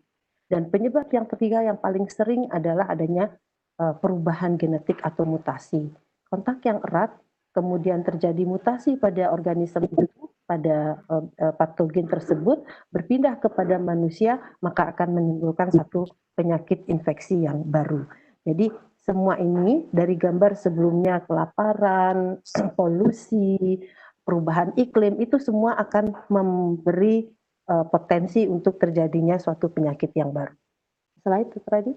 Dan penyebab yang ketiga yang paling sering adalah adanya perubahan genetik atau mutasi. Kontak yang erat, kemudian terjadi mutasi pada organisme itu, pada patogen tersebut, berpindah kepada manusia, maka akan menimbulkan satu penyakit infeksi yang baru. Jadi semua ini dari gambar sebelumnya, kelaparan, polusi, perubahan iklim, itu semua akan memberi potensi untuk terjadinya suatu penyakit yang baru. Slide itu tadi.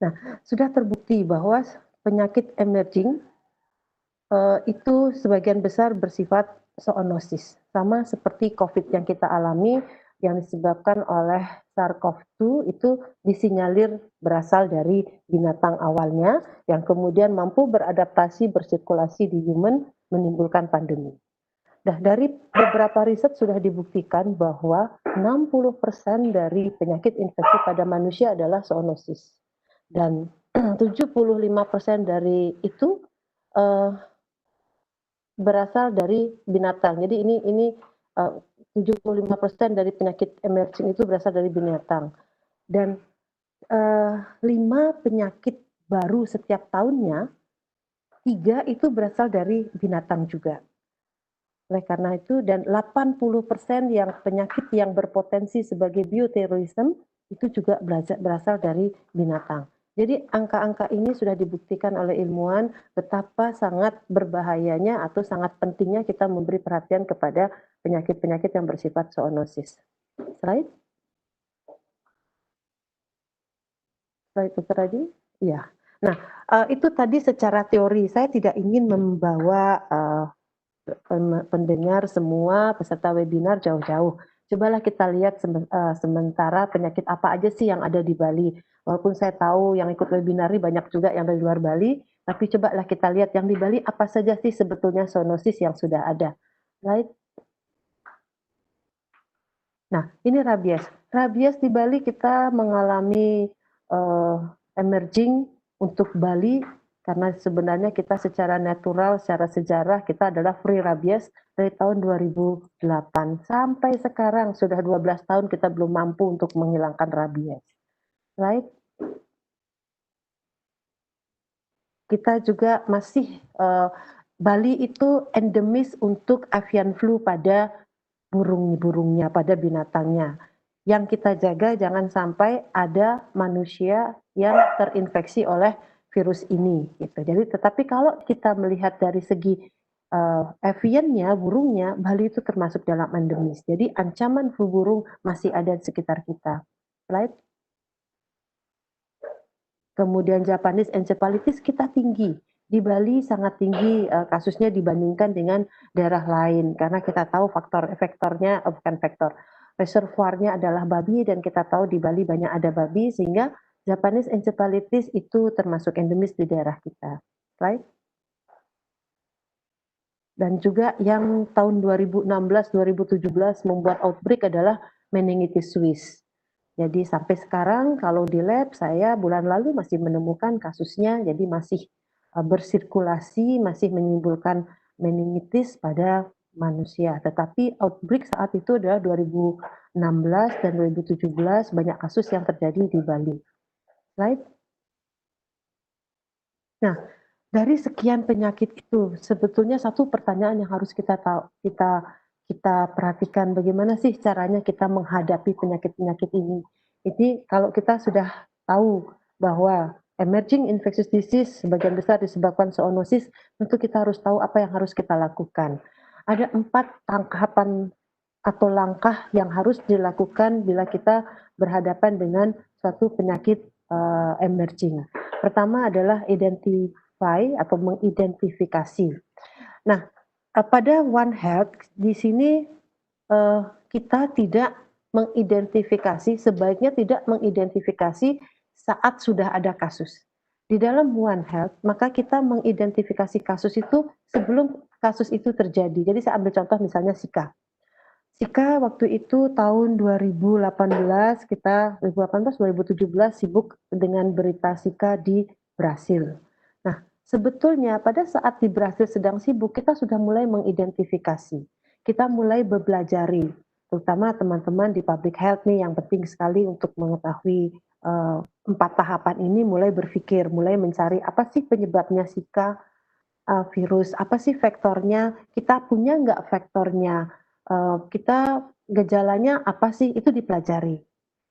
Nah, sudah terbukti bahwa penyakit emerging itu sebagian besar bersifat zoonosis, sama seperti COVID yang kita alami yang disebabkan oleh SARS-CoV-2 itu disinyalir berasal dari binatang awalnya yang kemudian mampu beradaptasi bersirkulasi di human menimbulkan pandemi. Nah, dari beberapa riset sudah dibuktikan bahwa 60% dari penyakit infeksi pada manusia adalah zoonosis. Dan 75% dari itu berasal dari binatang. Jadi ini 75% dari penyakit emerging itu berasal dari binatang. Dan 5 penyakit baru setiap tahunnya, 3 itu berasal dari binatang juga. Oleh karena itu, dan 80% yang penyakit yang berpotensi sebagai bioterorisme itu juga berasal dari binatang. Jadi angka-angka ini sudah dibuktikan oleh ilmuwan betapa sangat berbahayanya atau sangat pentingnya kita memberi perhatian kepada penyakit-penyakit yang bersifat zoonosis. Slide. Slide itu tadi? Ya. Nah, itu tadi secara teori. Saya tidak ingin membawa pendengar semua peserta webinar jauh-jauh. Cobalah kita lihat sementara penyakit apa aja sih yang ada di Bali. Walaupun saya tahu yang ikut webinar ini banyak juga yang dari luar Bali, tapi cobalah kita lihat yang di Bali apa saja sih sebetulnya zoonosis yang sudah ada. Right? Nah, ini rabies. Rabies di Bali kita mengalami emerging untuk Bali karena sebenarnya kita secara natural, secara sejarah kita adalah free rabies dari tahun 2008 sampai sekarang sudah 12 tahun kita belum mampu untuk menghilangkan rabies. Right? Kita juga masih Bali itu endemis untuk avian flu pada burung-burungnya, pada binatangnya. Yang kita jaga jangan sampai ada manusia yang terinfeksi oleh virus ini. Gitu. Jadi, tetapi kalau kita melihat dari segi aviannya, burungnya, Bali itu termasuk dalam endemis. Jadi ancaman flu burung masih ada di sekitar kita. Right? Kemudian Japanese encephalitis kita tinggi. Di Bali sangat tinggi kasusnya dibandingkan dengan daerah lain karena kita tahu reservoirnya adalah babi dan kita tahu di Bali banyak ada babi sehingga Japanese encephalitis itu termasuk endemis di daerah kita. Right? Dan juga yang tahun 2016-2017 membuat outbreak adalah meningitis Swiss. Jadi sampai sekarang kalau di lab saya bulan lalu masih menemukan kasusnya, jadi masih bersirkulasi, masih menimbulkan meningitis pada manusia. Tetapi outbreak saat itu adalah 2016 dan 2017 banyak kasus yang terjadi di Bali. Right? Nah, dari sekian penyakit itu sebetulnya satu pertanyaan yang harus kita perhatikan bagaimana sih caranya kita menghadapi penyakit-penyakit ini. Jadi kalau kita sudah tahu bahwa emerging infectious disease sebagian besar disebabkan zoonosis, tentu kita harus tahu apa yang harus kita lakukan. Ada 4 tahapan atau langkah yang harus dilakukan bila kita berhadapan dengan suatu penyakit emerging. Pertama adalah identify atau mengidentifikasi. Nah, pada One Health di sini kita tidak mengidentifikasi, sebaiknya tidak mengidentifikasi saat sudah ada kasus. Di dalam One Health, maka kita mengidentifikasi kasus itu sebelum kasus itu terjadi. Jadi saya ambil contoh misalnya Zika. Zika waktu itu tahun 2018, kita 2018-2017 sibuk dengan berita Zika di Brasil. Nah, sebetulnya pada saat di Brasil sedang sibuk, kita sudah mulai mengidentifikasi. Kita mulai bebelajari, terutama teman-teman di public health nih yang penting sekali untuk mengetahui 4 tahapan ini, mulai berpikir, mulai mencari apa sih penyebabnya Zika virus, apa sih faktornya, kita punya nggak faktornya, kita gejalanya apa sih, itu dipelajari.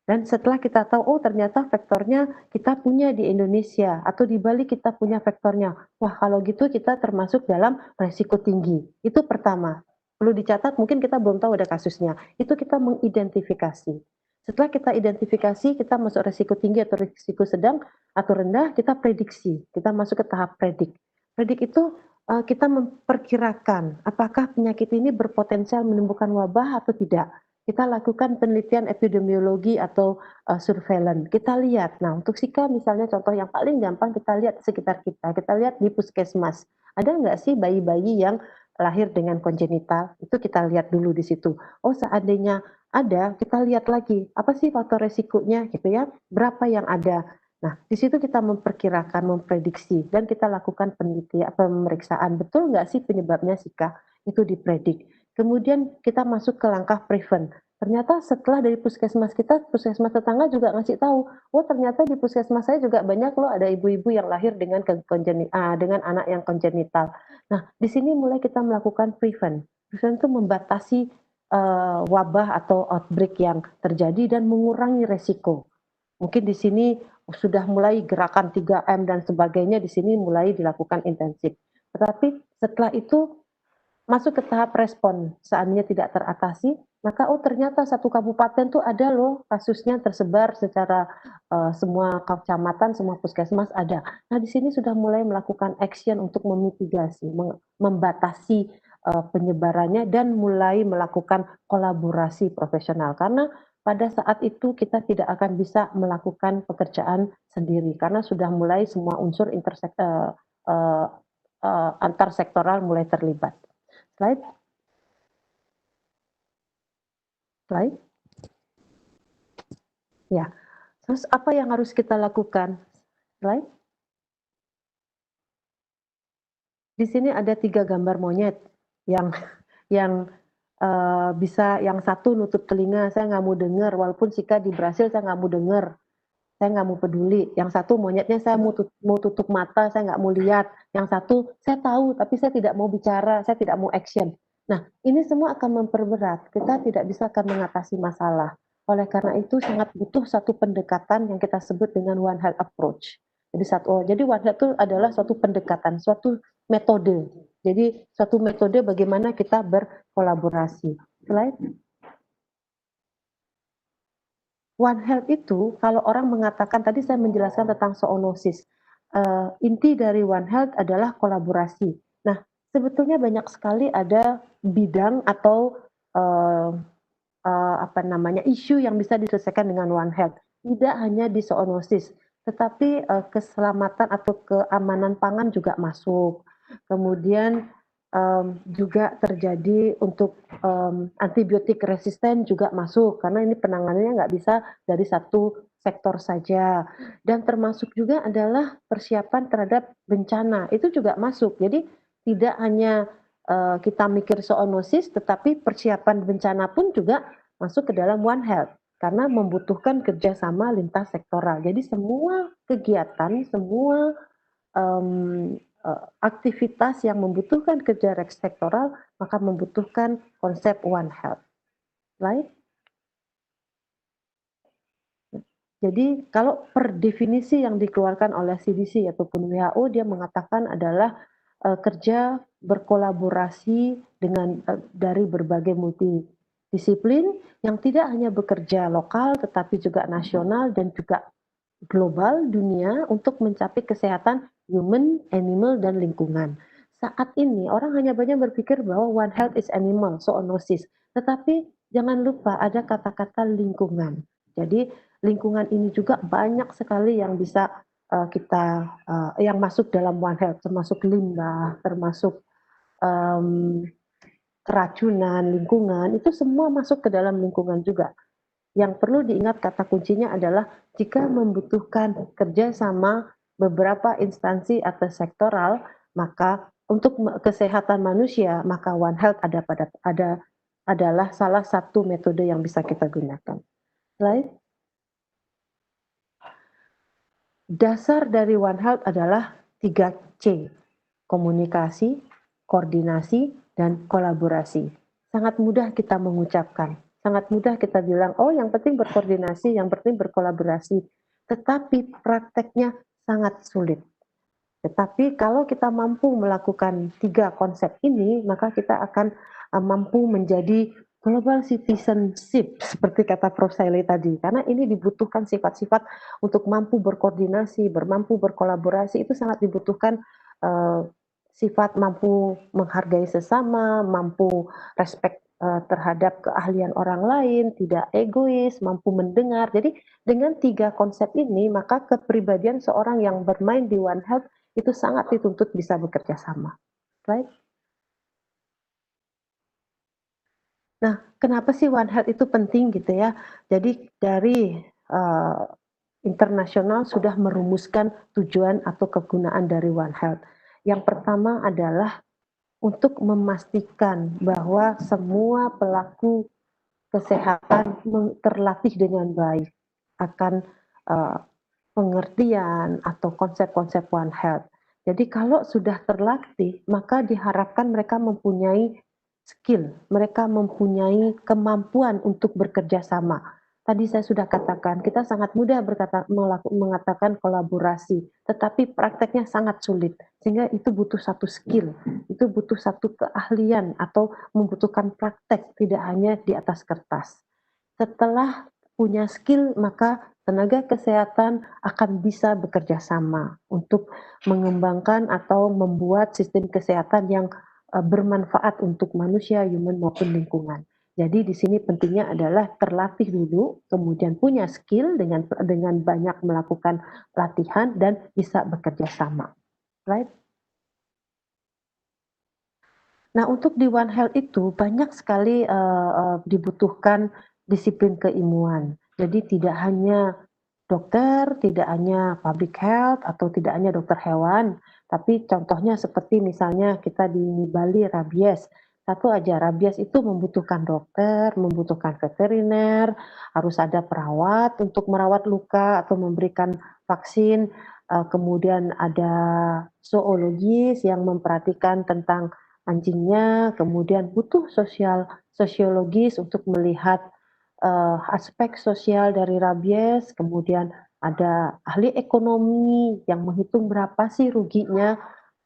Dan setelah kita tahu, oh ternyata faktornya kita punya di Indonesia, atau di Bali kita punya faktornya. Wah kalau gitu kita termasuk dalam resiko tinggi. Itu pertama. Perlu dicatat, mungkin kita belum tahu ada kasusnya. Itu kita mengidentifikasi. Setelah kita identifikasi, kita masuk resiko tinggi atau resiko sedang atau rendah, kita prediksi. Kita masuk ke tahap predik. Predik itu kita memperkirakan apakah penyakit ini berpotensial menimbulkan wabah atau tidak. Kita lakukan penelitian epidemiologi atau surveillance. Kita lihat, nah untuk Zika misalnya contoh yang paling gampang kita lihat sekitar kita. Kita lihat di puskesmas. Ada nggak sih bayi-bayi yang lahir dengan kongenital? Itu kita lihat dulu di situ. Oh seandainya ada, kita lihat lagi. Apa sih faktor resikonya gitu ya? Berapa yang ada? Nah, di situ kita memperkirakan, memprediksi, dan kita lakukan penelitian, pemeriksaan. Betul nggak sih penyebabnya Zika? Itu dipredik. Kemudian kita masuk ke langkah prevent. Ternyata setelah dari puskesmas kita, puskesmas tetangga juga ngasih tahu, oh ternyata di puskesmas saya juga banyak loh ada ibu-ibu yang lahir dengan dengan anak yang kongenital. Nah, di sini mulai kita melakukan prevent. Prevent itu membatasi wabah atau outbreak yang terjadi dan mengurangi resiko. Mungkin di sini sudah mulai gerakan 3M dan sebagainya di sini mulai dilakukan intensif. Tetapi setelah itu masuk ke tahap respon, seandainya tidak teratasi, maka oh ternyata satu kabupaten tuh ada loh kasusnya tersebar secara semua kecamatan, semua puskesmas ada. Nah di sini sudah mulai melakukan action untuk memitigasi, membatasi penyebarannya dan mulai melakukan kolaborasi profesional. Karena pada saat itu kita tidak akan bisa melakukan pekerjaan sendiri karena sudah mulai semua unsur antar sektoral mulai terlibat. Slide. Slide. Ya. Terus apa yang harus kita lakukan? Slide. Di sini ada 3 gambar monyet yang bisa, yang satu nutup telinga, saya nggak mau dengar, walaupun Zika di Brasil saya nggak mau dengar, saya nggak mau peduli. Yang satu monyetnya saya mau tutup mata, saya nggak mau lihat. Yang satu saya tahu tapi saya tidak mau bicara, saya tidak mau action. Nah ini semua akan memperberat, kita tidak bisa akan mengatasi masalah. Oleh karena itu sangat butuh satu pendekatan yang kita sebut dengan One Health Approach. Jadi One Health itu adalah suatu pendekatan, suatu metode. Jadi suatu metode bagaimana kita berkolaborasi. Slide. One Health itu kalau orang mengatakan, tadi saya menjelaskan tentang zoonosis. Inti dari One Health adalah kolaborasi. Nah, sebetulnya banyak sekali ada bidang atau isu yang bisa diselesaikan dengan One Health. Tidak hanya di zoonosis, tetapi keselamatan atau keamanan pangan juga masuk. Kemudian juga terjadi untuk antibiotik resisten juga masuk karena ini penanganannya nggak bisa dari satu sektor saja, dan termasuk juga adalah persiapan terhadap bencana itu juga masuk. Jadi tidak hanya kita mikir zoonosis, tetapi persiapan bencana pun juga masuk ke dalam One Health karena membutuhkan kerjasama lintas sektoral. Jadi semua kegiatan, semua aktivitas yang membutuhkan kerja sektoral maka membutuhkan konsep One Health. Slide. Jadi kalau per definisi yang dikeluarkan oleh CDC ataupun WHO, dia mengatakan adalah kerja berkolaborasi dengan dari berbagai multidisiplin yang tidak hanya bekerja lokal tetapi juga nasional dan juga global dunia untuk mencapai kesehatan human, animal, dan lingkungan. Saat ini orang hanya banyak berpikir bahwa one health is animal, zoonosis. Tetapi jangan lupa ada kata-kata lingkungan. Jadi lingkungan ini juga banyak sekali yang bisa yang masuk dalam one health, termasuk limbah, termasuk keracunan lingkungan, itu semua masuk ke dalam lingkungan juga. Yang perlu diingat kata kuncinya adalah jika membutuhkan kerjasama beberapa instansi atau sektoral, maka untuk kesehatan manusia, maka One Health adalah salah satu metode yang bisa kita gunakan. Slide. Dasar dari One Health adalah 3C, komunikasi, koordinasi, dan kolaborasi. Sangat mudah kita mengucapkan, sangat mudah kita bilang, oh yang penting berkoordinasi, yang penting berkolaborasi. Tetapi prakteknya sangat sulit. Tetapi kalau kita mampu melakukan 3 konsep ini, maka kita akan mampu menjadi global citizenship, seperti kata Prof. Shailey tadi. Karena ini dibutuhkan sifat-sifat untuk mampu berkoordinasi, mampu berkolaborasi, itu sangat dibutuhkan sifat mampu menghargai sesama, mampu respect terhadap keahlian orang lain, tidak egois, mampu mendengar. Jadi dengan 3 konsep ini, maka kepribadian seorang yang bermain di One Health itu sangat dituntut bisa bekerja sama. Right? Nah, kenapa sih One Health itu penting gitu ya? Jadi dari internasional sudah merumuskan tujuan atau kegunaan dari One Health. Yang pertama adalah untuk memastikan bahwa semua pelaku kesehatan terlatih dengan baik akan pengertian atau konsep-konsep One Health. Jadi kalau sudah terlatih, maka diharapkan mereka mempunyai skill, mereka mempunyai kemampuan untuk bekerja sama. Tadi saya sudah katakan, kita sangat mudah mengatakan kolaborasi, tetapi prakteknya sangat sulit. Sehingga itu butuh satu skill, itu butuh satu keahlian atau membutuhkan praktek, tidak hanya di atas kertas. Setelah punya skill, maka tenaga kesehatan akan bisa bekerja sama untuk mengembangkan atau membuat sistem kesehatan yang bermanfaat untuk manusia, human maupun lingkungan. Jadi di sini pentingnya adalah terlatih dulu, kemudian punya skill dengan banyak melakukan latihan dan bisa bekerja sama. Right? Nah, untuk di One Health itu banyak sekali dibutuhkan disiplin keilmuan. Jadi tidak hanya dokter, tidak hanya public health, atau tidak hanya dokter hewan, tapi contohnya seperti misalnya kita di Bali rabies. Satu aja, rabies itu membutuhkan dokter, membutuhkan veteriner, harus ada perawat untuk merawat luka atau memberikan vaksin, kemudian ada zoologis yang memperhatikan tentang anjingnya, kemudian butuh sosiologis untuk melihat aspek sosial dari rabies, kemudian ada ahli ekonomi yang menghitung berapa sih ruginya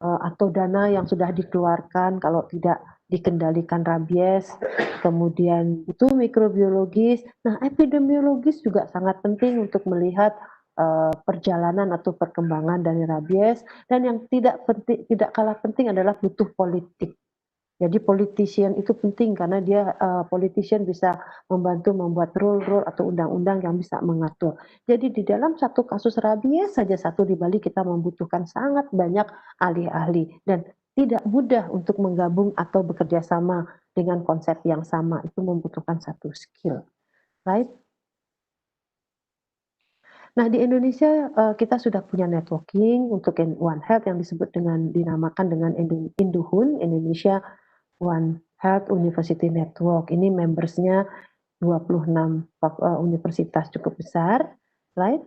atau dana yang sudah dikeluarkan kalau tidak dikendalikan rabies, kemudian itu mikrobiologis. Nah, epidemiologis juga sangat penting untuk melihat perjalanan atau perkembangan dari rabies, dan yang tidak kalah penting adalah butuh politik. Jadi politician itu penting karena dia politician bisa membantu membuat rule atau undang-undang yang bisa mengatur. Jadi di dalam satu kasus rabies saja satu di Bali kita membutuhkan sangat banyak ahli-ahli dan tidak mudah untuk menggabung atau bekerja sama dengan konsep yang sama. Itu membutuhkan satu skill, right? Nah, di Indonesia kita sudah punya networking untuk One Health yang dinamakan dengan Induhun, Indonesia One Health University Network. Ini membersnya 26 universitas cukup besar, right?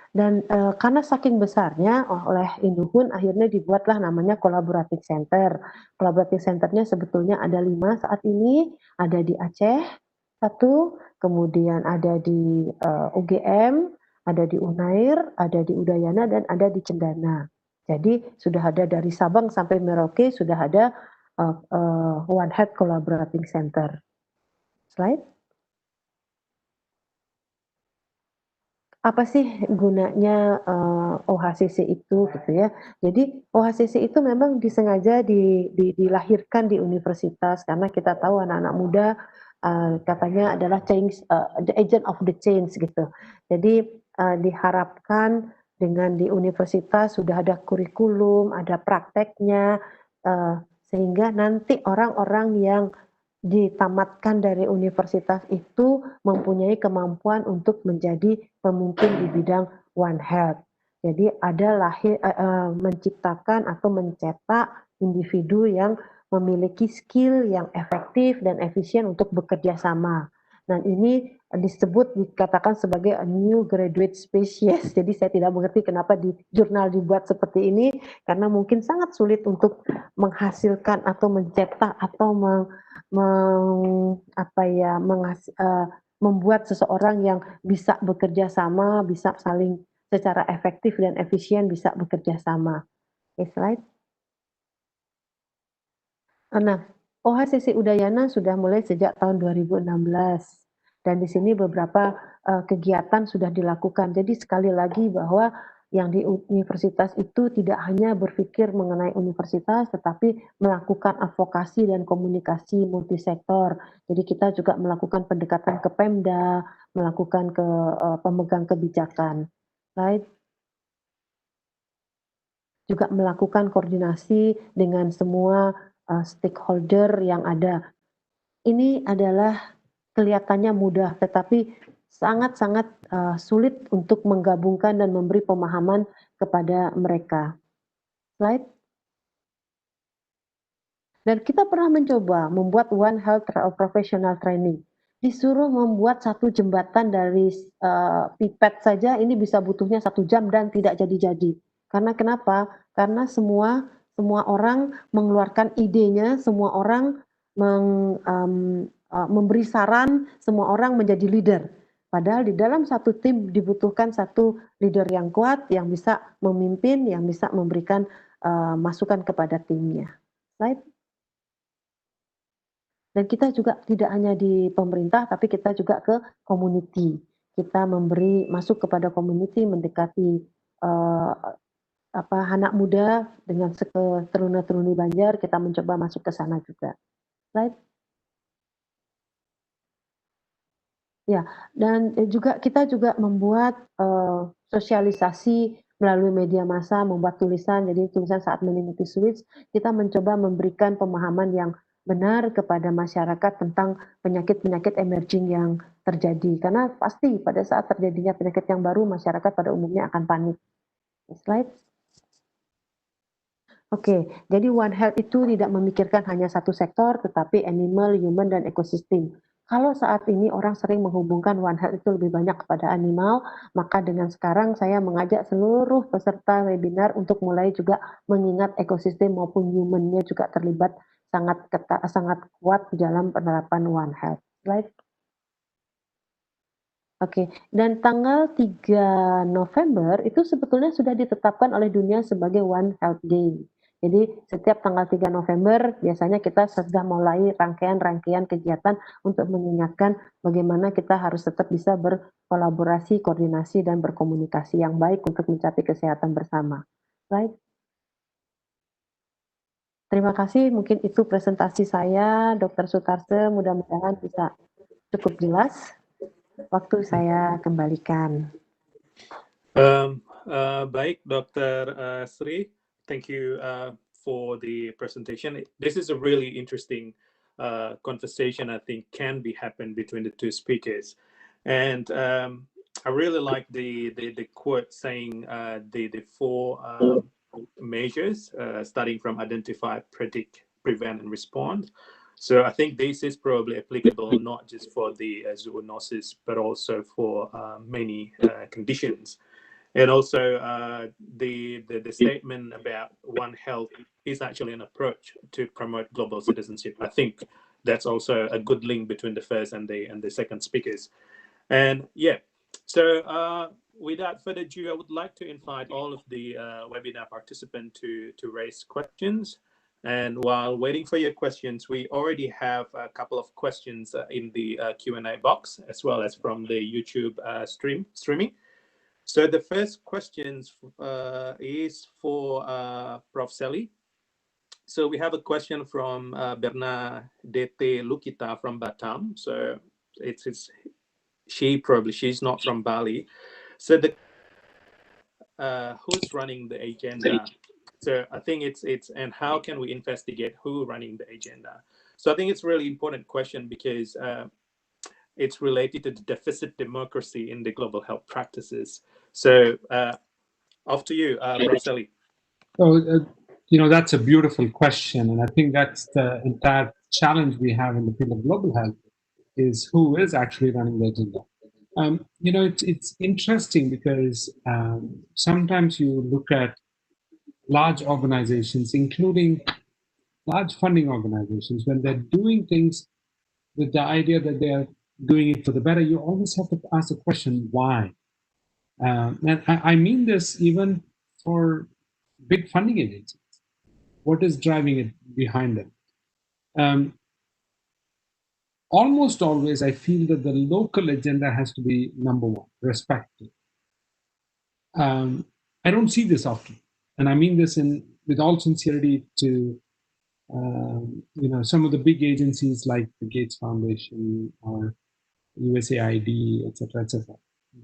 Dan karena saking besarnya oleh Induhun akhirnya dibuatlah namanya Collaborative Center. Collaborative Centernya sebetulnya ada 5 saat ini, ada di Aceh, satu, kemudian ada di UGM, ada di Unair, ada di Udayana, dan ada di Cendana. Jadi sudah ada dari Sabang sampai Merauke, sudah ada One Health Collaborating Center. Slide. Apa sih gunanya OHCC itu gitu ya. Jadi OHCC itu memang disengaja dilahirkan di universitas karena kita tahu anak-anak muda katanya adalah change, the agent of the change gitu. Jadi diharapkan dengan di universitas sudah ada kurikulum, ada prakteknya, sehingga nanti orang-orang yang ditamatkan dari universitas itu mempunyai kemampuan untuk menjadi pemimpin di bidang One Health. Jadi ada menciptakan atau mencetak individu yang memiliki skill yang efektif dan efisien untuk bekerja sama. Dan ini dikatakan sebagai a new graduate species. Jadi saya tidak mengerti kenapa di jurnal dibuat seperti ini, karena mungkin sangat sulit untuk menghasilkan atau mencetak atau membuat seseorang yang bisa bekerja sama, bisa saling secara efektif dan efisien bisa bekerja sama. Oke, slide. Nah, OHCC Udayana sudah mulai sejak tahun 2016 dan di sini beberapa kegiatan sudah dilakukan. Jadi sekali lagi bahwa yang di universitas itu tidak hanya berpikir mengenai universitas, tetapi melakukan advokasi dan komunikasi multisektor. Jadi kita juga melakukan pendekatan ke Pemda, melakukan ke pemegang kebijakan. Right? Juga melakukan koordinasi dengan semua stakeholder yang ada. Ini adalah kelihatannya mudah, tetapi sangat-sangat sulit untuk menggabungkan dan memberi pemahaman kepada mereka. Slide. Dan kita pernah mencoba membuat One Health Professional Training. Disuruh membuat satu jembatan dari pipet saja, ini bisa butuhnya 1 jam dan tidak jadi-jadi. Karena kenapa? Karena semua orang mengeluarkan idenya, semua orang memberi saran, semua orang menjadi leader. Padahal di dalam satu tim dibutuhkan satu leader yang kuat, yang bisa memimpin, yang bisa memberikan masukan kepada timnya. Slide. Dan kita juga tidak hanya di pemerintah, tapi kita juga ke community. Kita masuk kepada community, mendekati anak muda dengan teruna-teruni Banjar, kita mencoba masuk ke sana juga. Slide. Ya, dan kita juga membuat sosialisasi melalui media massa, membuat tulisan. Jadi tulisan saat menikmati switch, kita mencoba memberikan pemahaman yang benar kepada masyarakat tentang penyakit-penyakit emerging yang terjadi. Karena pasti pada saat terjadinya penyakit yang baru, masyarakat pada umumnya akan panik. Slide. Oke, jadi One Health itu tidak memikirkan hanya satu sektor, tetapi animal, human, dan ekosistem. Kalau saat ini orang sering menghubungkan One Health itu lebih banyak kepada animal, maka dengan sekarang saya mengajak seluruh peserta webinar untuk mulai juga mengingat ekosistem maupun human-nya juga terlibat sangat kuat dalam penerapan One Health. Slide. Oke, dan tanggal 3 November itu sebetulnya sudah ditetapkan oleh dunia sebagai One Health Day. Jadi setiap tanggal 3 November biasanya kita sudah mulai rangkaian kegiatan untuk mengingatkan bagaimana kita harus tetap bisa berkolaborasi, koordinasi, dan berkomunikasi yang baik untuk mencapai kesehatan bersama. Baik. Terima kasih, mungkin itu presentasi saya, Dr. Sutarsa, mudah-mudahan bisa cukup jelas. Waktu saya kembalikan. Baik, Dr. Sri. Thank you for the presentation. This is a really interesting conversation, I think, can be happen between the two speakers. And I really like the quote saying the 4 measures, starting from identify, predict, prevent, and respond. So I think this is probably applicable not just for the zoonosis, but also for many conditions. And also the statement about One Health is actually an approach to promote global citizenship. I think that's also a good link between the first and the second speakers. And yeah, so without further ado, I would like to invite all of the webinar participants to raise questions. And while waiting for your questions, we already have a couple of questions in the Q&A box, as well as from the YouTube streaming. So the first question is for Prof. Shailey. So we have a question from Bernadette Lukita from Batam. So she's not from Bali. So the who's running the agenda? So I think it's and how can we investigate who running the agenda? So I think it's a really important question because it's related to the deficit democracy in the global health practices. So off to you, Prof. Shailey. So, that's a beautiful question. And I think that's the entire challenge we have in the field of global health is who is actually running the agenda. It's interesting because sometimes you look at large organizations, including large funding organizations, when they're doing things with the idea that they're doing it for the better, you always have to ask the question, why? And I mean this even for big funding agencies. What is driving it behind them? Almost always, I feel that the local agenda has to be number one, respected. I don't see this often, and I mean this with all sincerity to some of the big agencies like the Gates Foundation or USAID, etc., etc.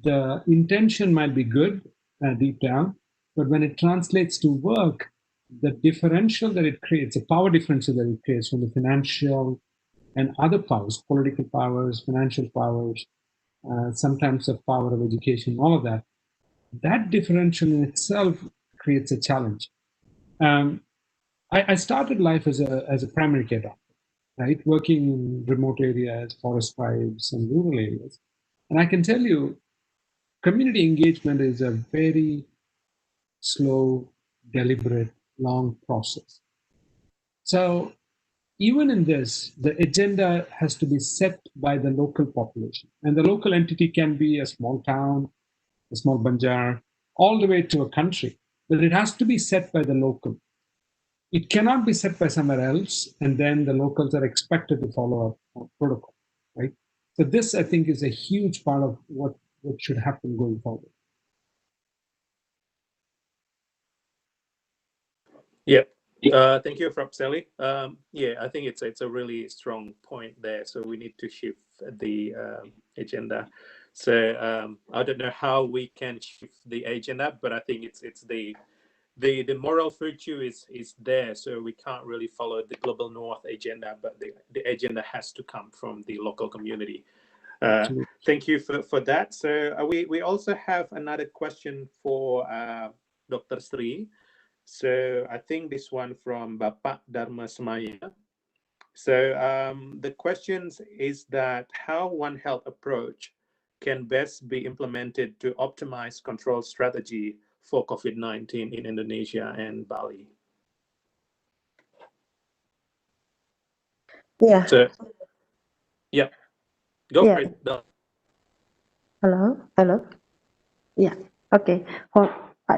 The intention might be good deep down, but when it translates to work, the differential that it creates, the power differential that it creates from the financial and other powers, political powers, financial powers, sometimes the power of education, all of that, that differential in itself creates a challenge. I started life as a primary care doctor, right? Working in remote areas, forest tribes, and rural areas. And I can tell you, community engagement is a very slow, deliberate, long process. So even in this, the agenda has to be set by the local population. And the local entity can be a small town, a small banjar, all the way to a country. But it has to be set by the local. It cannot be set by somewhere else, and then the locals are expected to follow a protocol, right? So this, I think, is a huge part of what should happen going forward. Yeah. Thank you, Prof. Shailey. Yeah, I think it's a really strong point there. So we need to shift the agenda. So I don't know how we can shift the agenda, but I think it's the moral virtue is there. So we can't really follow the global north agenda, but the agenda has to come from the local community. Thank you for that. So we also have another question for Dr. Sri. So I think this one from Bapak Dharma Semaya. So the question is that how One Health approach can best be implemented to optimize control strategy for COVID-19 in Indonesia and Bali? Yeah. So, yeah, go for it. Hello. Yeah. Okay. For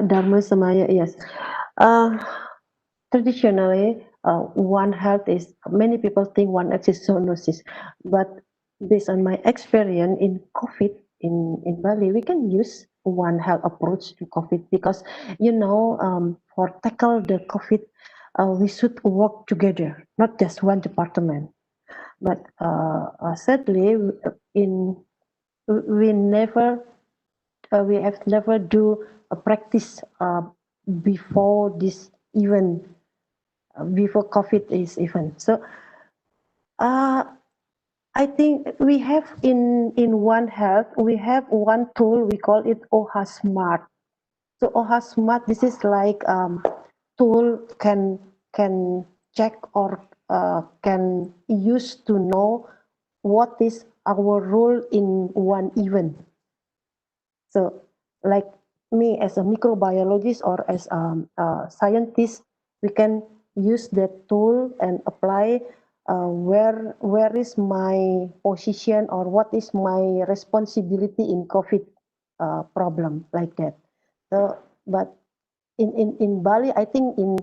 Dharma Semaya, yes. Traditionally, One Health is, many people think One Health is zoonosis, but based on my experience in COVID in Bali, we can use One Health approach to COVID because, for tackle the COVID, we should work together, not just one department. But sadly, we have never do a practice before this event. Before COVID is even. So I think we have in One Health, we have one tool, we call it OHA Smart. So OHA Smart, this is like tool can check or can use to know what is our role in one event. So like me as a microbiologist or as a scientist, we can use that tool and apply where is my position or what is my responsibility in COVID problem like that. So, but in Bali, I think in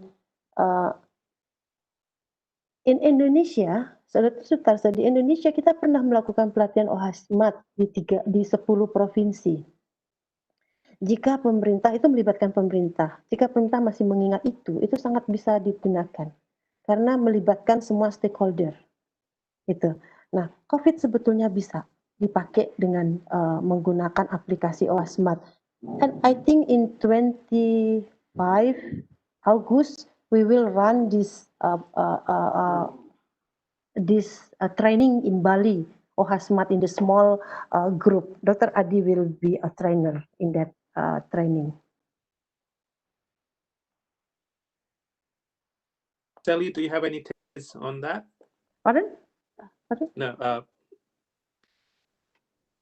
Indonesia, Saudara Sutarsa, di Indonesia kita pernah melakukan pelatihan OHASMAT di 10 provinsi. Jika pemerintah itu melibatkan pemerintah, jika pemerintah masih mengingat itu sangat bisa digunakan karena melibatkan semua stakeholder. Gitu. Nah, COVID sebetulnya bisa dipakai dengan menggunakan aplikasi OHASMAT. And I think in 25 August we will run this training in Bali, OHASMAT in the small group. Dr. Adi will be a trainer in that training. Shailey, do you have any takes on that? Pardon? No.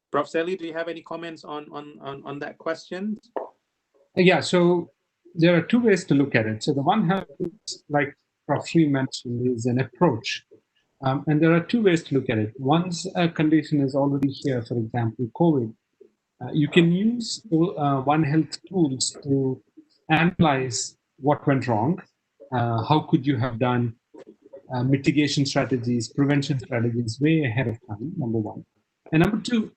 Prof. Shailey, do you have any comments on that question? Yeah, so there are two ways to look at it. So the one hand, like Prof. mentioned, is an approach. And there are two ways to look at it. Once a condition is already here, for example, COVID, you can use One Health tools to analyze what went wrong. How could you have done mitigation strategies, prevention strategies way ahead of time, number one. And number two,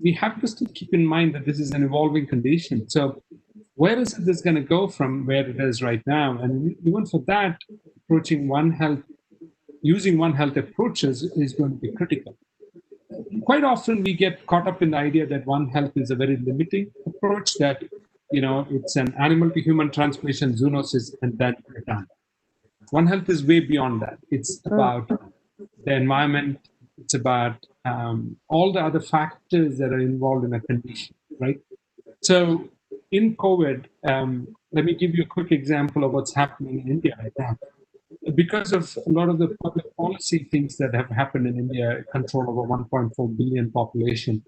we have to still keep in mind that this is an evolving condition. So where is this going to go from where it is right now? And even for that, approaching One Health, using One Health approaches is going to be critical. Quite often we get caught up in the idea that One Health is a very limiting approach, that, you know, it's an animal to human transmission, zoonosis, and that we're done. One Health is way beyond that. It's about the environment. It's about all the other factors that are involved in a condition, right? So in COVID, let me give you a quick example of what's happening in India right now. Because of a lot of the public policy things that have happened in India, control over 1.4 billion population,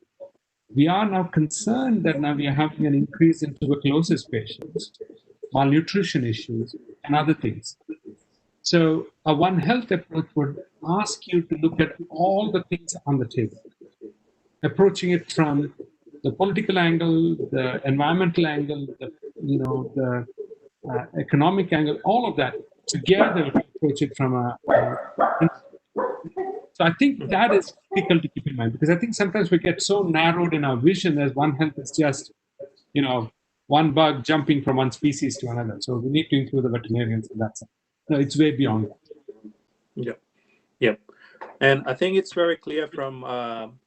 we are now concerned that now we are having an increase in tuberculosis patients, malnutrition issues, and other things. So a One Health approach would ask you to look at all the things on the table, approaching it from the political angle, the environmental angle, the economic angle, all of that together to approach it from a. So I think that is critical to keep in mind, because I think sometimes we get so narrowed in our vision as One Health is just, you know, one bug jumping from one species to another. So we need to include the veterinarians in that sense. No, it's way beyond that. Yeah. And I think it's very clear from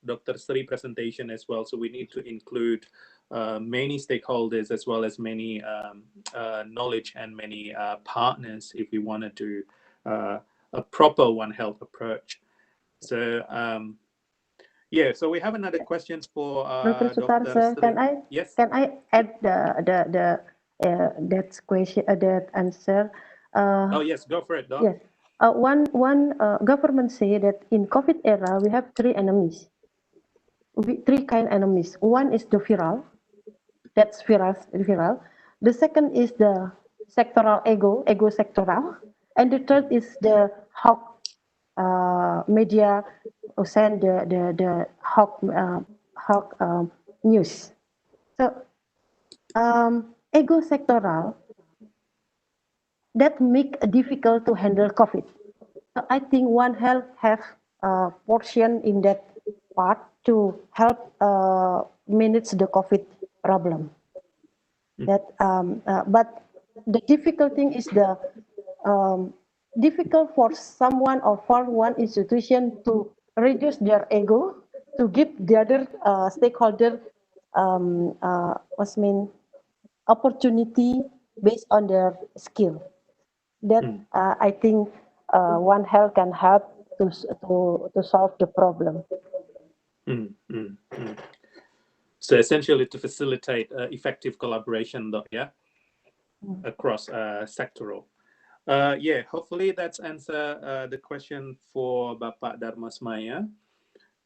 Dr. Sri's presentation as well. So we need to include many stakeholders as well as many knowledge and many partners if we want to do a proper One Health approach. So yeah, so we have another question for Dr. Sutarsa. Can I add that question, that answer? Oh yes, go for it, Doc. Yes. One government say that in COVID era we have three enemies. Three kind enemies. One is the viral. That's viral. The second is the sectoral ego sectoral, and the third is the hawk media who send the hawk news. So ego sectoral, that make it difficult to handle COVID. So I think One Health have a portion in that part to help manage the COVID problem. That but the difficult thing is the difficult for someone or for one institution to reduce their ego, to give the other stakeholder opportunity based on their skill. That I think One Health can help to solve the problem. So essentially to facilitate effective collaboration, though, yeah, across sectoral. Yeah, hopefully that's answer the question for Bapak Darmasmaya.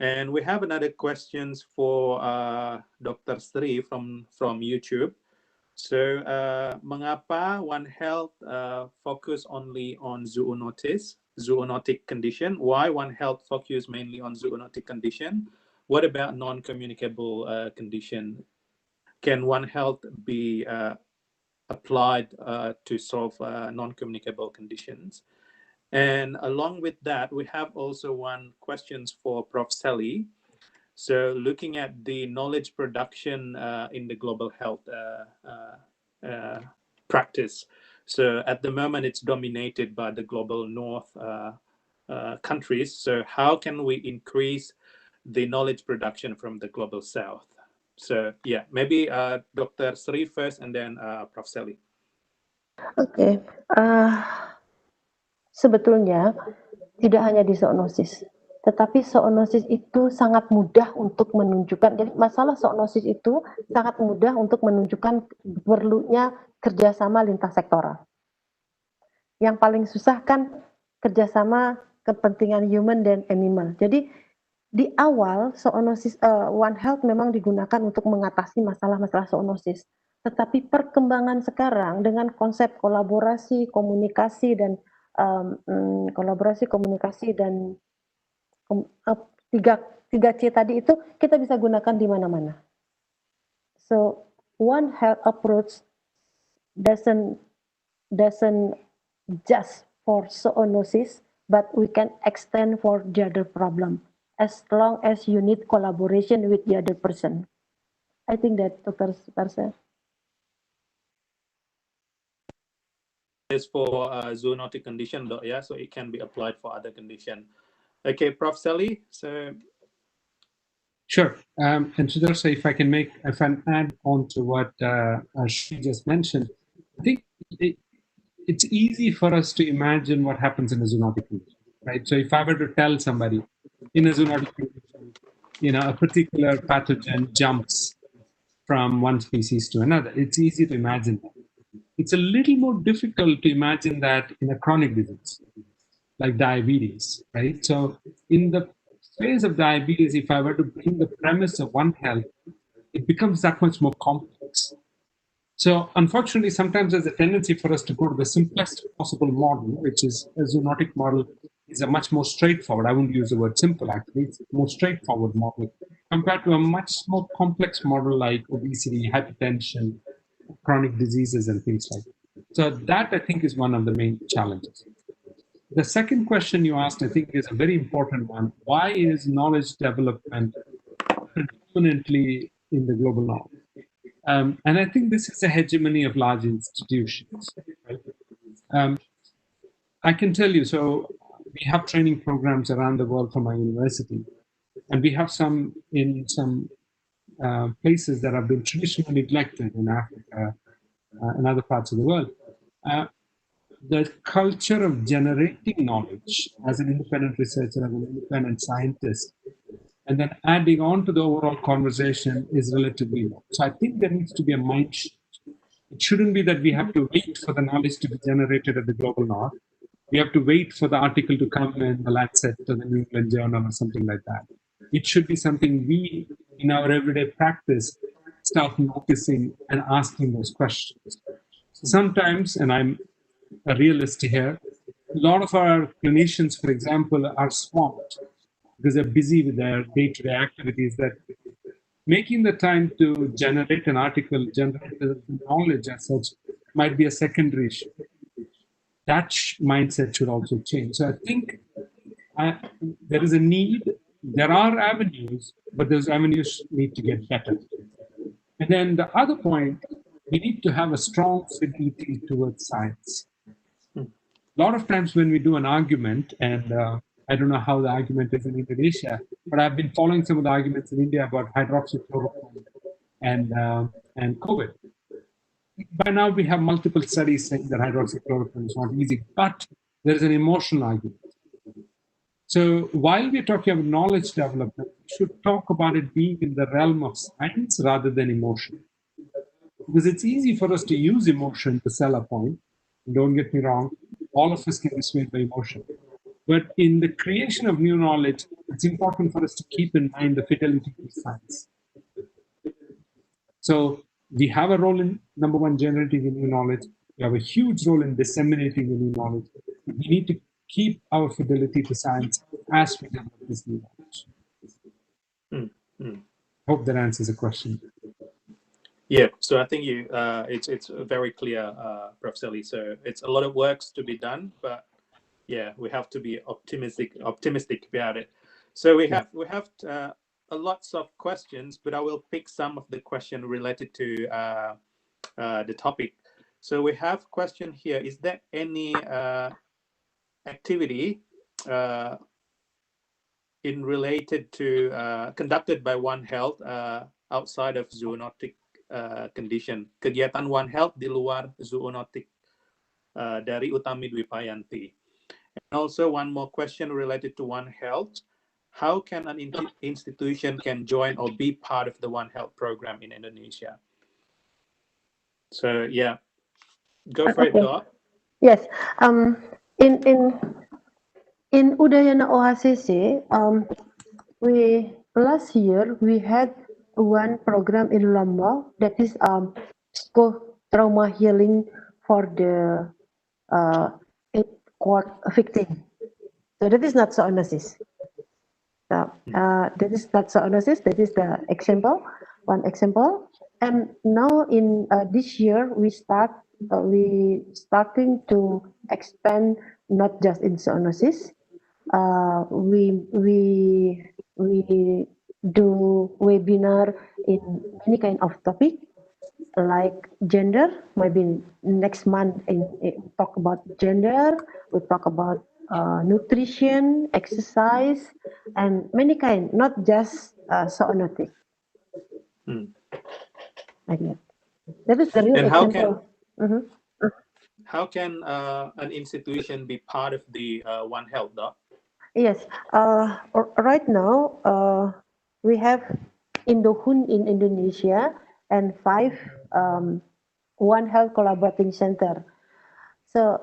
And we have another questions for Dr. Sri from YouTube. So, mengapa One Health focus only on zoonotic condition? Why One Health focus mainly on zoonotic condition? What about non-communicable condition? Can One Health be applied to solve non-communicable conditions? And along with that, we have also one questions for Prof. Shailey. So looking at the knowledge production in the global health practice. So at the moment, it's dominated by the global north countries. So how can we increase the knowledge production from the global south? So yeah, maybe Dr. Sri first and then Prof. Shailey. Oke, sebetulnya tidak hanya di zoonosis, tetapi zoonosis itu sangat mudah untuk menunjukkan, jadi masalah zoonosis itu sangat mudah untuk menunjukkan perlunya kerjasama lintas sektoral. Yang paling susah kan kerjasama kepentingan human dan animal. Jadi di awal zoonosis One Health memang digunakan untuk mengatasi masalah-masalah zoonosis. Tetapi perkembangan sekarang dengan konsep kolaborasi, komunikasi dan tiga C tadi itu kita bisa gunakan di mana-mana. So One Health approach doesn't just for zoonosis, but we can extend for the other problem as long as you need collaboration with the other person. I think that Dr. Sutarsa. Is for zoonotic condition, though, yeah, so it can be applied for other condition. Okay, Prof. Shailey, so. Sure, and Sutarsa, if I add on to what she just mentioned, I think it's easy for us to imagine what happens in a zoonotic condition, right? So if I were to tell somebody in a zoonotic condition, a particular pathogen jumps from one species to another, it's easy to imagine that. It's a little more difficult to imagine that in a chronic disease, like diabetes, right? So in the phase of diabetes, if I were to bring the premise of One Health, it becomes that much more complex. So unfortunately, sometimes there's a tendency for us to go to the simplest possible model, which is a zoonotic model, is a much more straightforward, I wouldn't use the word simple actually, it's a more straightforward model compared to a much more complex model like obesity, hypertension, chronic diseases and things like that. So that I think is one of the main challenges. The second question you asked, I think, is a very important one. Why is knowledge development predominantly in the global north? And I think this is a hegemony of large institutions. Right? I can tell you, so we have training programs around the world from our university, and we have some in some places that have been traditionally neglected in Africa and other parts of the world. The culture of generating knowledge as an independent researcher, as an independent scientist, and then adding on to the overall conversation is relatively low. So I think there needs to be a mind shift. It shouldn't be that we have to wait for the knowledge to be generated at the global north. We have to wait for the article to come in the Lancet or the New England Journal or something like that. It should be something we, in our everyday practice, start noticing and asking those questions. Sometimes, and I'm a realist here, a lot of our clinicians, for example, are swamped because they're busy with their day-to-day activities, that making the time to generate an article, generate the knowledge as such, might be a secondary issue. That mindset should also change. So I think there is a need. There are avenues, but those avenues need to get better. And then the other point, we need to have a strong fidelity towards science. A lot of times when we do an argument, and I don't know how the argument is in Indonesia, but I've been following some of the arguments in India about hydroxychloroquine and COVID. By now, we have multiple studies saying that hydroxychloroquine is not easy, but there is an emotional argument. So while we're talking about knowledge development, we should talk about it being in the realm of science rather than emotion. Because it's easy for us to use emotion to sell a point. Don't get me wrong, all of us can be swayed by emotion. But in the creation of new knowledge, it's important for us to keep in mind the fidelity to science. So we have a role in, number one, generating new knowledge. We have a huge role in disseminating the new knowledge. We need to keep our fidelity to science as we develop this new knowledge. Hope that answers the question. Yeah, so I think it's very clear, Prof. Shailey. So it's a lot of works to be done, but yeah, we have to be optimistic about it. So we have a lots of questions, but I will pick some of the questions related to the topic. So we have question here: is there any activity in related to conducted by One Health outside of zoonotic condition? Kegiatan One Health di luar zoonotic dari Utami Dwipayanti. And also one more question related to One Health: how can an institution can join or be part of the One Health program in Indonesia? So yeah, go for it, Dot. Yes. In Udayana OHCC, last year we had one program in Lombok that is trauma healing for the court victim. So that is not zoonosis. That is not zoonosis. That is the example, one example. And now in this year we starting to expand not just in zoonosis. We do webinar in many kind of topic like gender. Maybe next month talk about gender. We talk about nutrition, exercise, and many kind, not just zoonotic. Like that. That is the real And example. How can an institution be part of the One Health, Doc? Yes. Right now, we have Indohun in Indonesia and 5 One Health collaborating center. So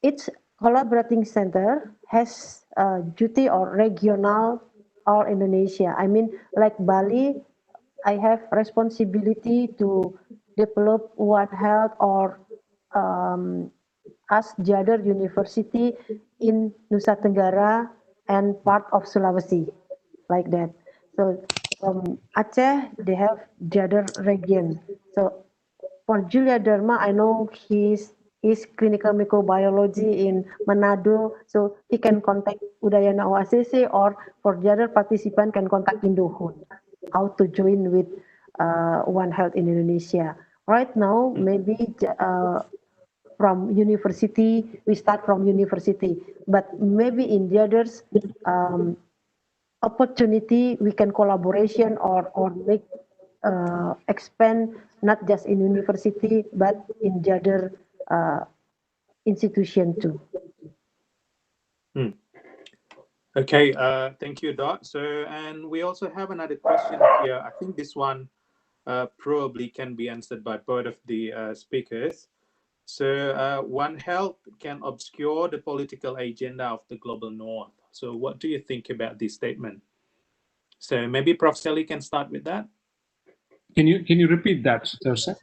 each collaborating center has duty or regional or Indonesia. I mean, like Bali, I have responsibility to develop One Health or as Jadar University in Nusa Tenggara and part of Sulawesi, like that. So from Aceh, they have Jadar region. So for Julia Dharma, I know he's clinical microbiology in Manado, so he can contact Udayana OACC, or for the other participant can contact Indohun, how to join with One Health in Indonesia. Right now, maybe from university, we start from university, but maybe in the others opportunity, we can collaboration or make expand not just in university but in the other institution too. Okay, thank you, Dot. So, and we also have another question here. I think this one probably can be answered by both of the speakers. So, One Health can obscure the political agenda of the global north. So, what do you think about this statement? So, maybe Prof. Shailey can start with that. Can you repeat that, Sutarsa?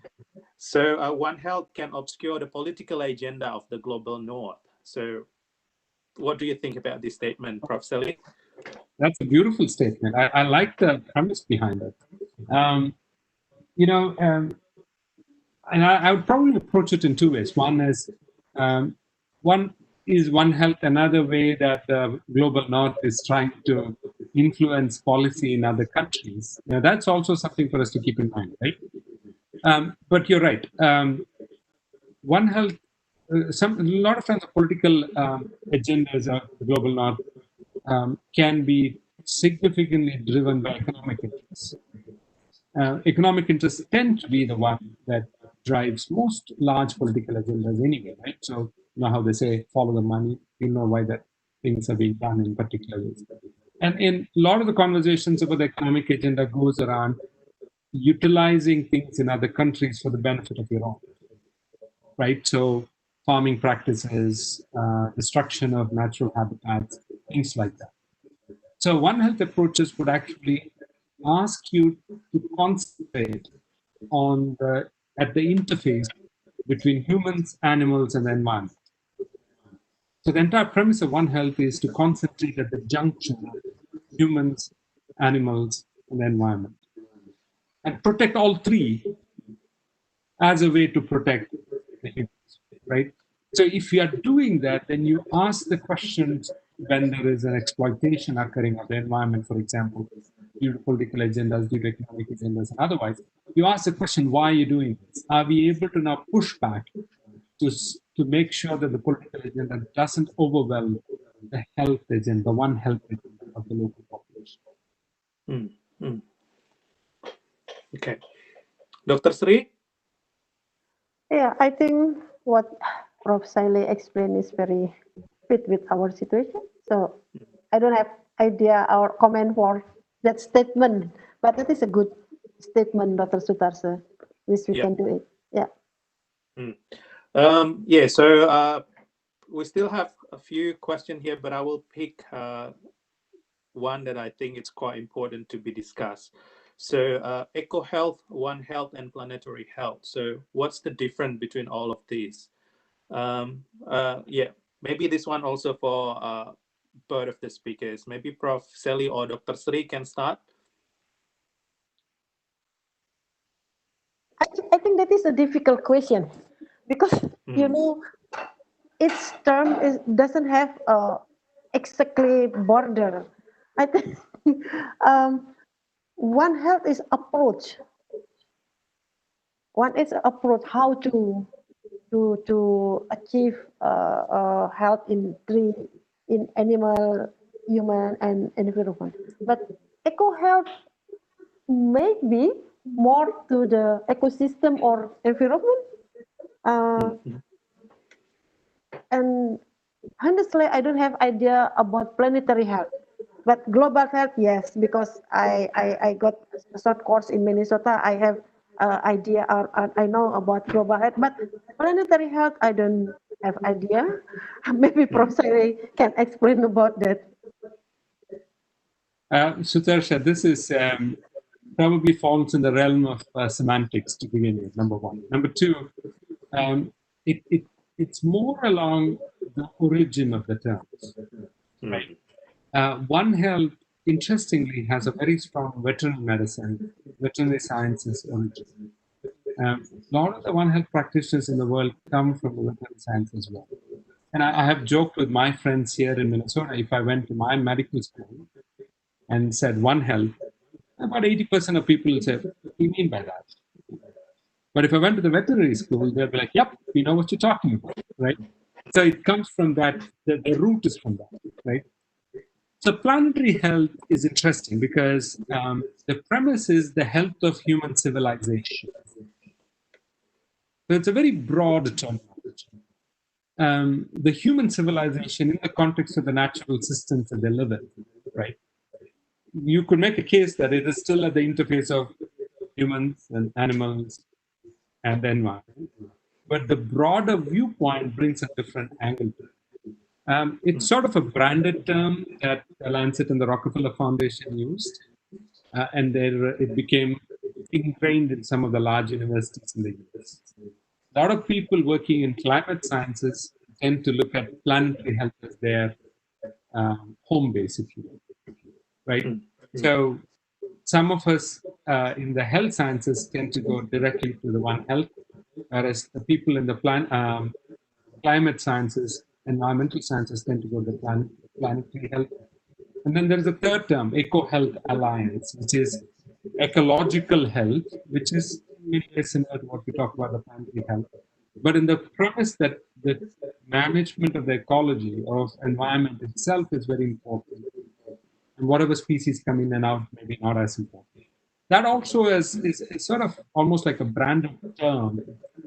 So, One Health can obscure the political agenda of the global north. So, what do you think about this statement, Prof. Shailey? That's a beautiful statement. I like the premise behind it. And I would probably approach it in 2 ways. One is One Health, another way that the global north is trying to influence policy in other countries. Now, that's also something for us to keep in mind, right? But you're right. One Health, a lot of times the political agendas of the global north can be significantly driven by economic interests. Economic interests tend to be the one that drives most large political agendas anyway, right? So you know how they say, follow the money, you know why that things are being done in particular ways. And in a lot of the conversations about the economic agenda goes around utilizing things in other countries for the benefit of your own, right? So farming practices, destruction of natural habitats, things like that. So One Health approaches would actually ask you to concentrate at the interface between humans, animals, and the environment. So the entire premise of One Health is to concentrate at the junction of humans, animals, and the environment, and protect all three as a way to protect the humans, right? So if you are doing that, then you ask the questions when there is an exploitation occurring of the environment, for example, due to political agendas, due to economic agendas, and otherwise. You ask the question, why are you doing this? Are we able to now push back to make sure that the political agenda doesn't overwhelm the health agenda, the One Health agenda of the local population? Okay. Dr. Sri? Yeah, I think what Prof. Shailey explained is very fit with our situation. So I don't have idea or comment for that statement, but that is a good statement, Dr. Sutarsa. Wish we can do it. Yeah. Yeah, so we still have a few questions here, but I will pick one that I think it's quite important to be discussed. So Eco Health, One Health, and Planetary Health. So what's the difference between all of these? Yeah, maybe this one also for both of the speakers. Maybe Prof. Shailey or Dr. Sri can start. I think that is a difficult question because, you know, each term doesn't have exactly border. I think One Health is approach. One is approach how to achieve health in three, in animal, human, and environment. But eco health may be more to the ecosystem or environment. And honestly, I don't have idea about planetary health. But global health, yes, because I got a short course in Minnesota. I have idea or I know about global health, but planetary health, I don't have idea. Maybe Prof. Shailey can explain about that. Sutarsa, this is probably falls in the realm of semantics to begin with, number one. Number two, it's more along the origin of the terms, right? One Health, interestingly, has a very strong veterinary medicine, veterinary sciences origin. A lot of the One Health practitioners in the world come from the veterinary science as well. And I have joked with my friends here in Minnesota, if I went to my medical school and said One Health, about 80% of people will say, what do you mean by that? But if I went to the veterinary school, they'll be like, yep, we know what you're talking about, right? So it comes from that, the root is from that, right? So planetary health is interesting because the premise is the health of human civilization. So it's a very broad terminology. The human civilization in the context of the natural systems that they live in, right? You could make a case that it is still at the interface of humans and animals and the environment. But the broader viewpoint brings a different angle to it. It's sort of a branded term that the Lancet and the Rockefeller Foundation used, and it became ingrained in some of the large universities in the US. A lot of people working in climate sciences tend to look at planetary health as their home base, if you will, right? So some of us in the health sciences tend to go directly to the One Health, whereas the people in the climate sciences, environmental sciences tend to go to the planetary health. And then there's a third term, Eco Health Alliance, which is ecological health, which is maybe similar to what we talk about the planetary health. But in the premise that the management of the ecology of environment itself is very important. And whatever species come in and out, maybe not as important. That also is sort of almost like a branded term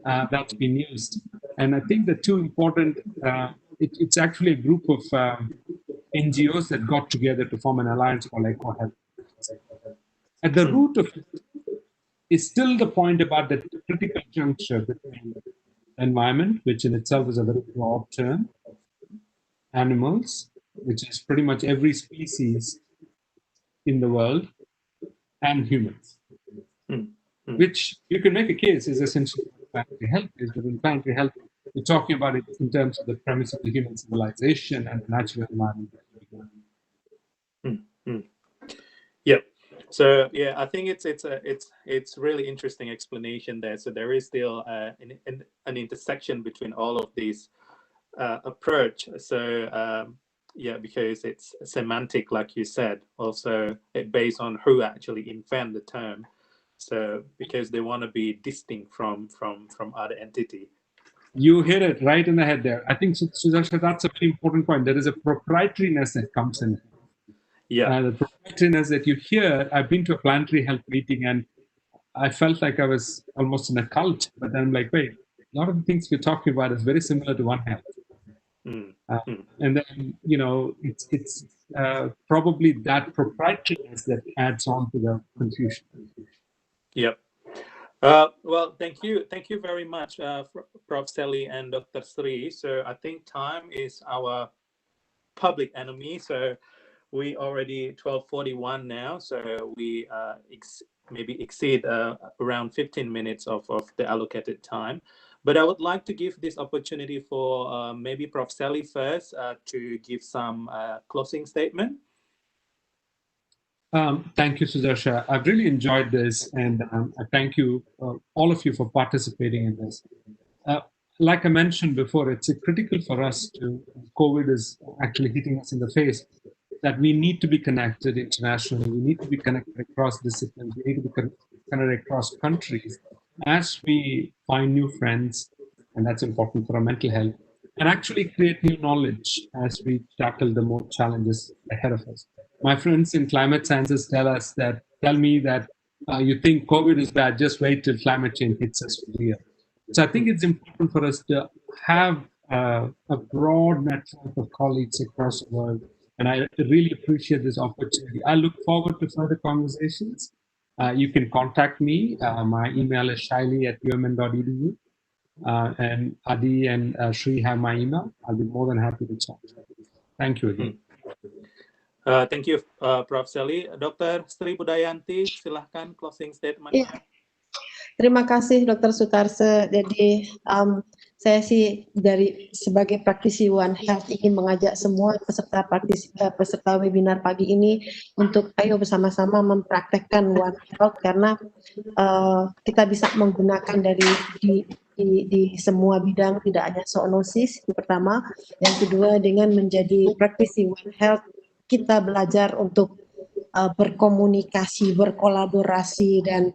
that's been used. And I think the two important, it's actually a group of NGOs that got together to form an alliance called Eco Health. At the root of it is still the point about the critical juncture between environment, which in itself is a very broad term, animals, which is pretty much every species in the world, and humans. which you can make a case is essentially what planetary health is. But in planetary health, we're talking about it in terms of the premise of the human civilization and the natural environment. Yeah. So yeah, I think it's really interesting explanation there. So there is still an intersection between all of these approach. So yeah, because it's semantic, like you said, also based on who actually invent the term. So because they want to be distinct from other entity. You hit it right in the head there. I think, Sutarsa, that's a very important point. There is a proprietariness that comes in. Yeah. The proprietariness that you hear, I've been to a planetary health meeting and I felt like I was almost in a cult, but then I'm like, wait, a lot of the things we're talking about is very similar to One Health. And then, you know, it's probably that proprietariness that adds on to the confusion. Yep. Well, thank you very much, Prof. Shailey and Dr. Sri. So I think time is our public enemy. So we already 12:41 now. So we maybe exceed around 15 minutes of the allocated time. But I would like to give this opportunity for maybe Prof. Shailey first to give some closing statement. Thank you, Sutarsa. I've really enjoyed this, and I thank you, all of you, for participating in this. Like I mentioned before, it's critical for us to, COVID is actually hitting us in the face, that we need to be connected internationally. We need to be connected across disciplines. We need to be connected across countries as we find new friends, and that's important for our mental health, and actually create new knowledge as we tackle the more challenges ahead of us. My friends in climate sciences tell me that you think COVID is bad, just wait till climate change hits us real. So I think it's important for us to have a broad network of colleagues across the world. And I really appreciate this opportunity. I look forward to further conversations. You can contact me. My email is shailey@umn.edu. And Adi and Sri have my email. I'll be more than happy to chat. Thank you again. Thank you, Prof. Shailey. Dr. Sri Budayanti, silahkan closing statement. Ya. Terima kasih Dr. Sutarsa. Jadi saya sih dari sebagai praktisi One Health ingin mengajak semua peserta webinar pagi ini untuk ayo bersama-sama mempraktekkan One Health, karena kita bisa menggunakan di semua bidang, tidak hanya zoonosis. Yang pertama, yang kedua dengan menjadi praktisi One Health kita belajar untuk berkomunikasi, berkolaborasi, dan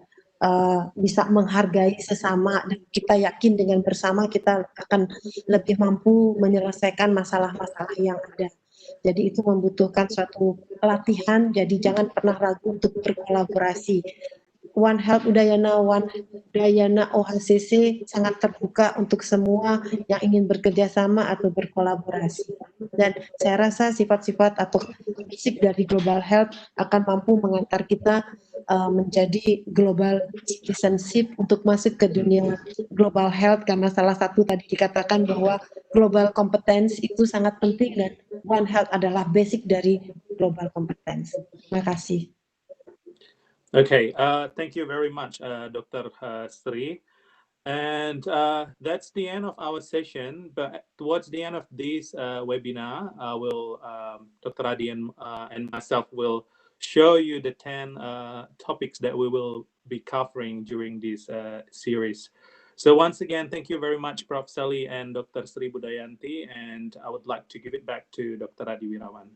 bisa menghargai sesama, dan kita yakin dengan bersama kita akan lebih mampu menyelesaikan masalah-masalah yang ada. Jadi itu membutuhkan suatu latihan, jadi jangan pernah ragu untuk berkolaborasi. One Health Udayana OHCC sangat terbuka untuk semua yang ingin bekerja sama atau berkolaborasi. Dan saya rasa sifat-sifat atau basic dari Global Health akan mampu mengantar kita menjadi global citizenship untuk masuk ke dunia Global Health, karena salah satu tadi dikatakan bahwa global competence itu sangat penting dan One Health adalah basic dari global competence. Terima kasih. Okay, thank you very much, Dr. Sri. And that's the end of our session. But towards the end of this webinar, Dr. Adi and myself will show you the 10 topics that we will be covering during this series. So once again, thank you very much, Prof. Shailey and Dr. Sri Budayanti. And I would like to give it back to Dr. Adi Wirawan.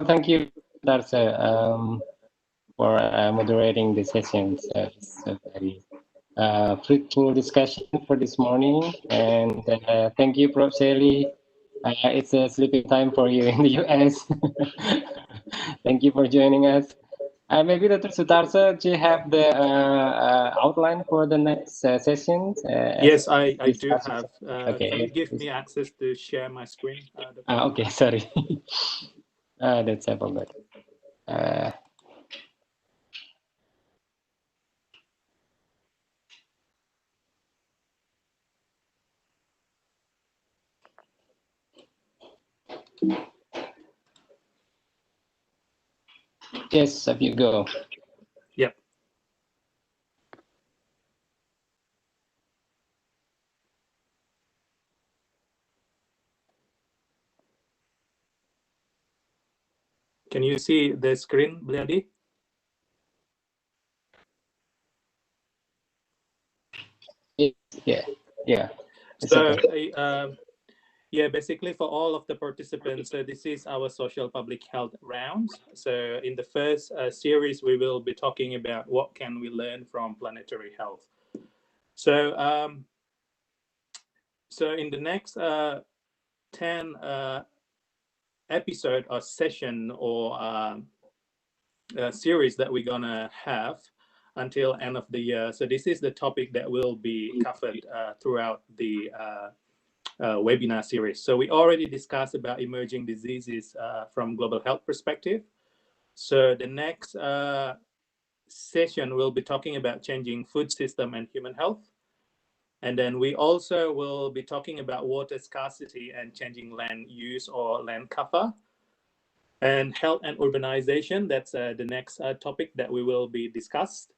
Thank you, Sutarsa, for moderating the sessions. It's a very fruitful discussion for this morning. And thank you, Prof. Shailey. It's a sleeping time for you in the US. Thank you for joining us. Maybe Dr. Sutarsa, do you have the outline for the next sessions? Yes, I do have. Okay. Can you give me access to share my screen? Okay, sorry. That's I forgot. Yes, up you go. Can you see the screen, Budayanti? Yeah. So, Okay. yeah, basically for all of the participants, this is our social public health rounds. So in the first series, we will be talking about what can we learn from planetary health. So, so in the next 10 episode or session or series that we're gonna have until end of the year. So this is the topic that will be covered throughout the webinar series. So we already discussed about emerging diseases from global health perspective. So the next session will be talking about changing food system and human health. And then we also will be talking about water scarcity and changing land use or land cover. And health and urbanization, that's the next topic that we will be discussed.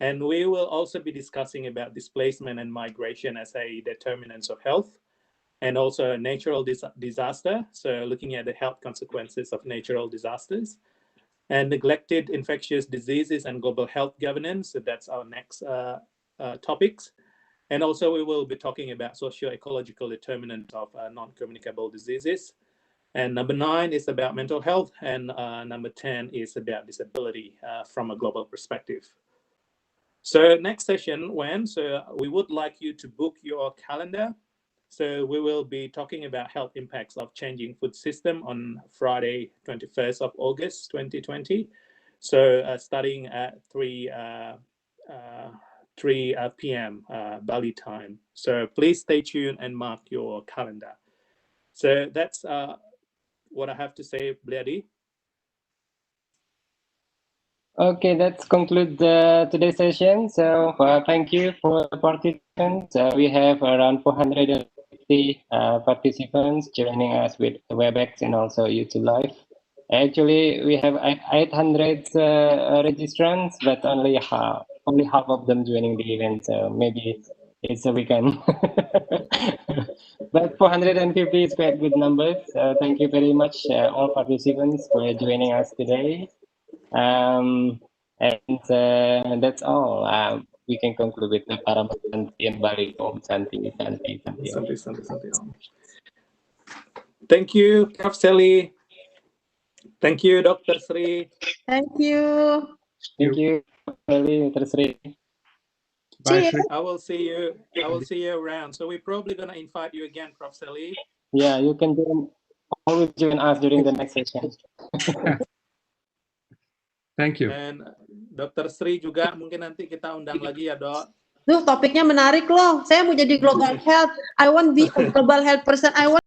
And we will also be discussing about displacement and migration as a determinants of health, and also natural disaster. So looking at the health consequences of natural disasters, and neglected infectious diseases and global health governance. So that's our next topics. And also we will be talking about socio-ecological determinant of non-communicable diseases. And number 9 is about mental health. And number 10 is about disability from a global perspective. So next session, so we would like you to book your calendar. So we will be talking about health impacts of changing food system on Friday, 21st of August, 2020. So starting at 3 p.m. Bali time. So please stay tuned and mark your calendar. So that's what I have to say, Budayanti. Okay, that concludes today's session. So thank you for the participants. We have around 450 participants joining us with WebEx and also YouTube Live. Actually, we have 800 registrants, but only half of them joining the event. So maybe it's a weekend. But 450 is quite good numbers. Thank you very much, all participants, for joining us today. And that's all. We can conclude with the Paramahanti and Bali Om Santi Santi Santi. Santi. Thank you, Prof. Shailey. Thank you, Dr. Sri. Thank you. Thank you, Shailey, Dr. Sri. Bye, Sri. I will see you around. So we're probably gonna invite you again, Prof. Shailey. Yeah, you can always join us during the next session. Thank you. And Dr. Sri juga mungkin nanti kita undang lagi ya, Dok. Tuh topiknya menarik loh. Saya mau jadi global health. I want be a global health person. I want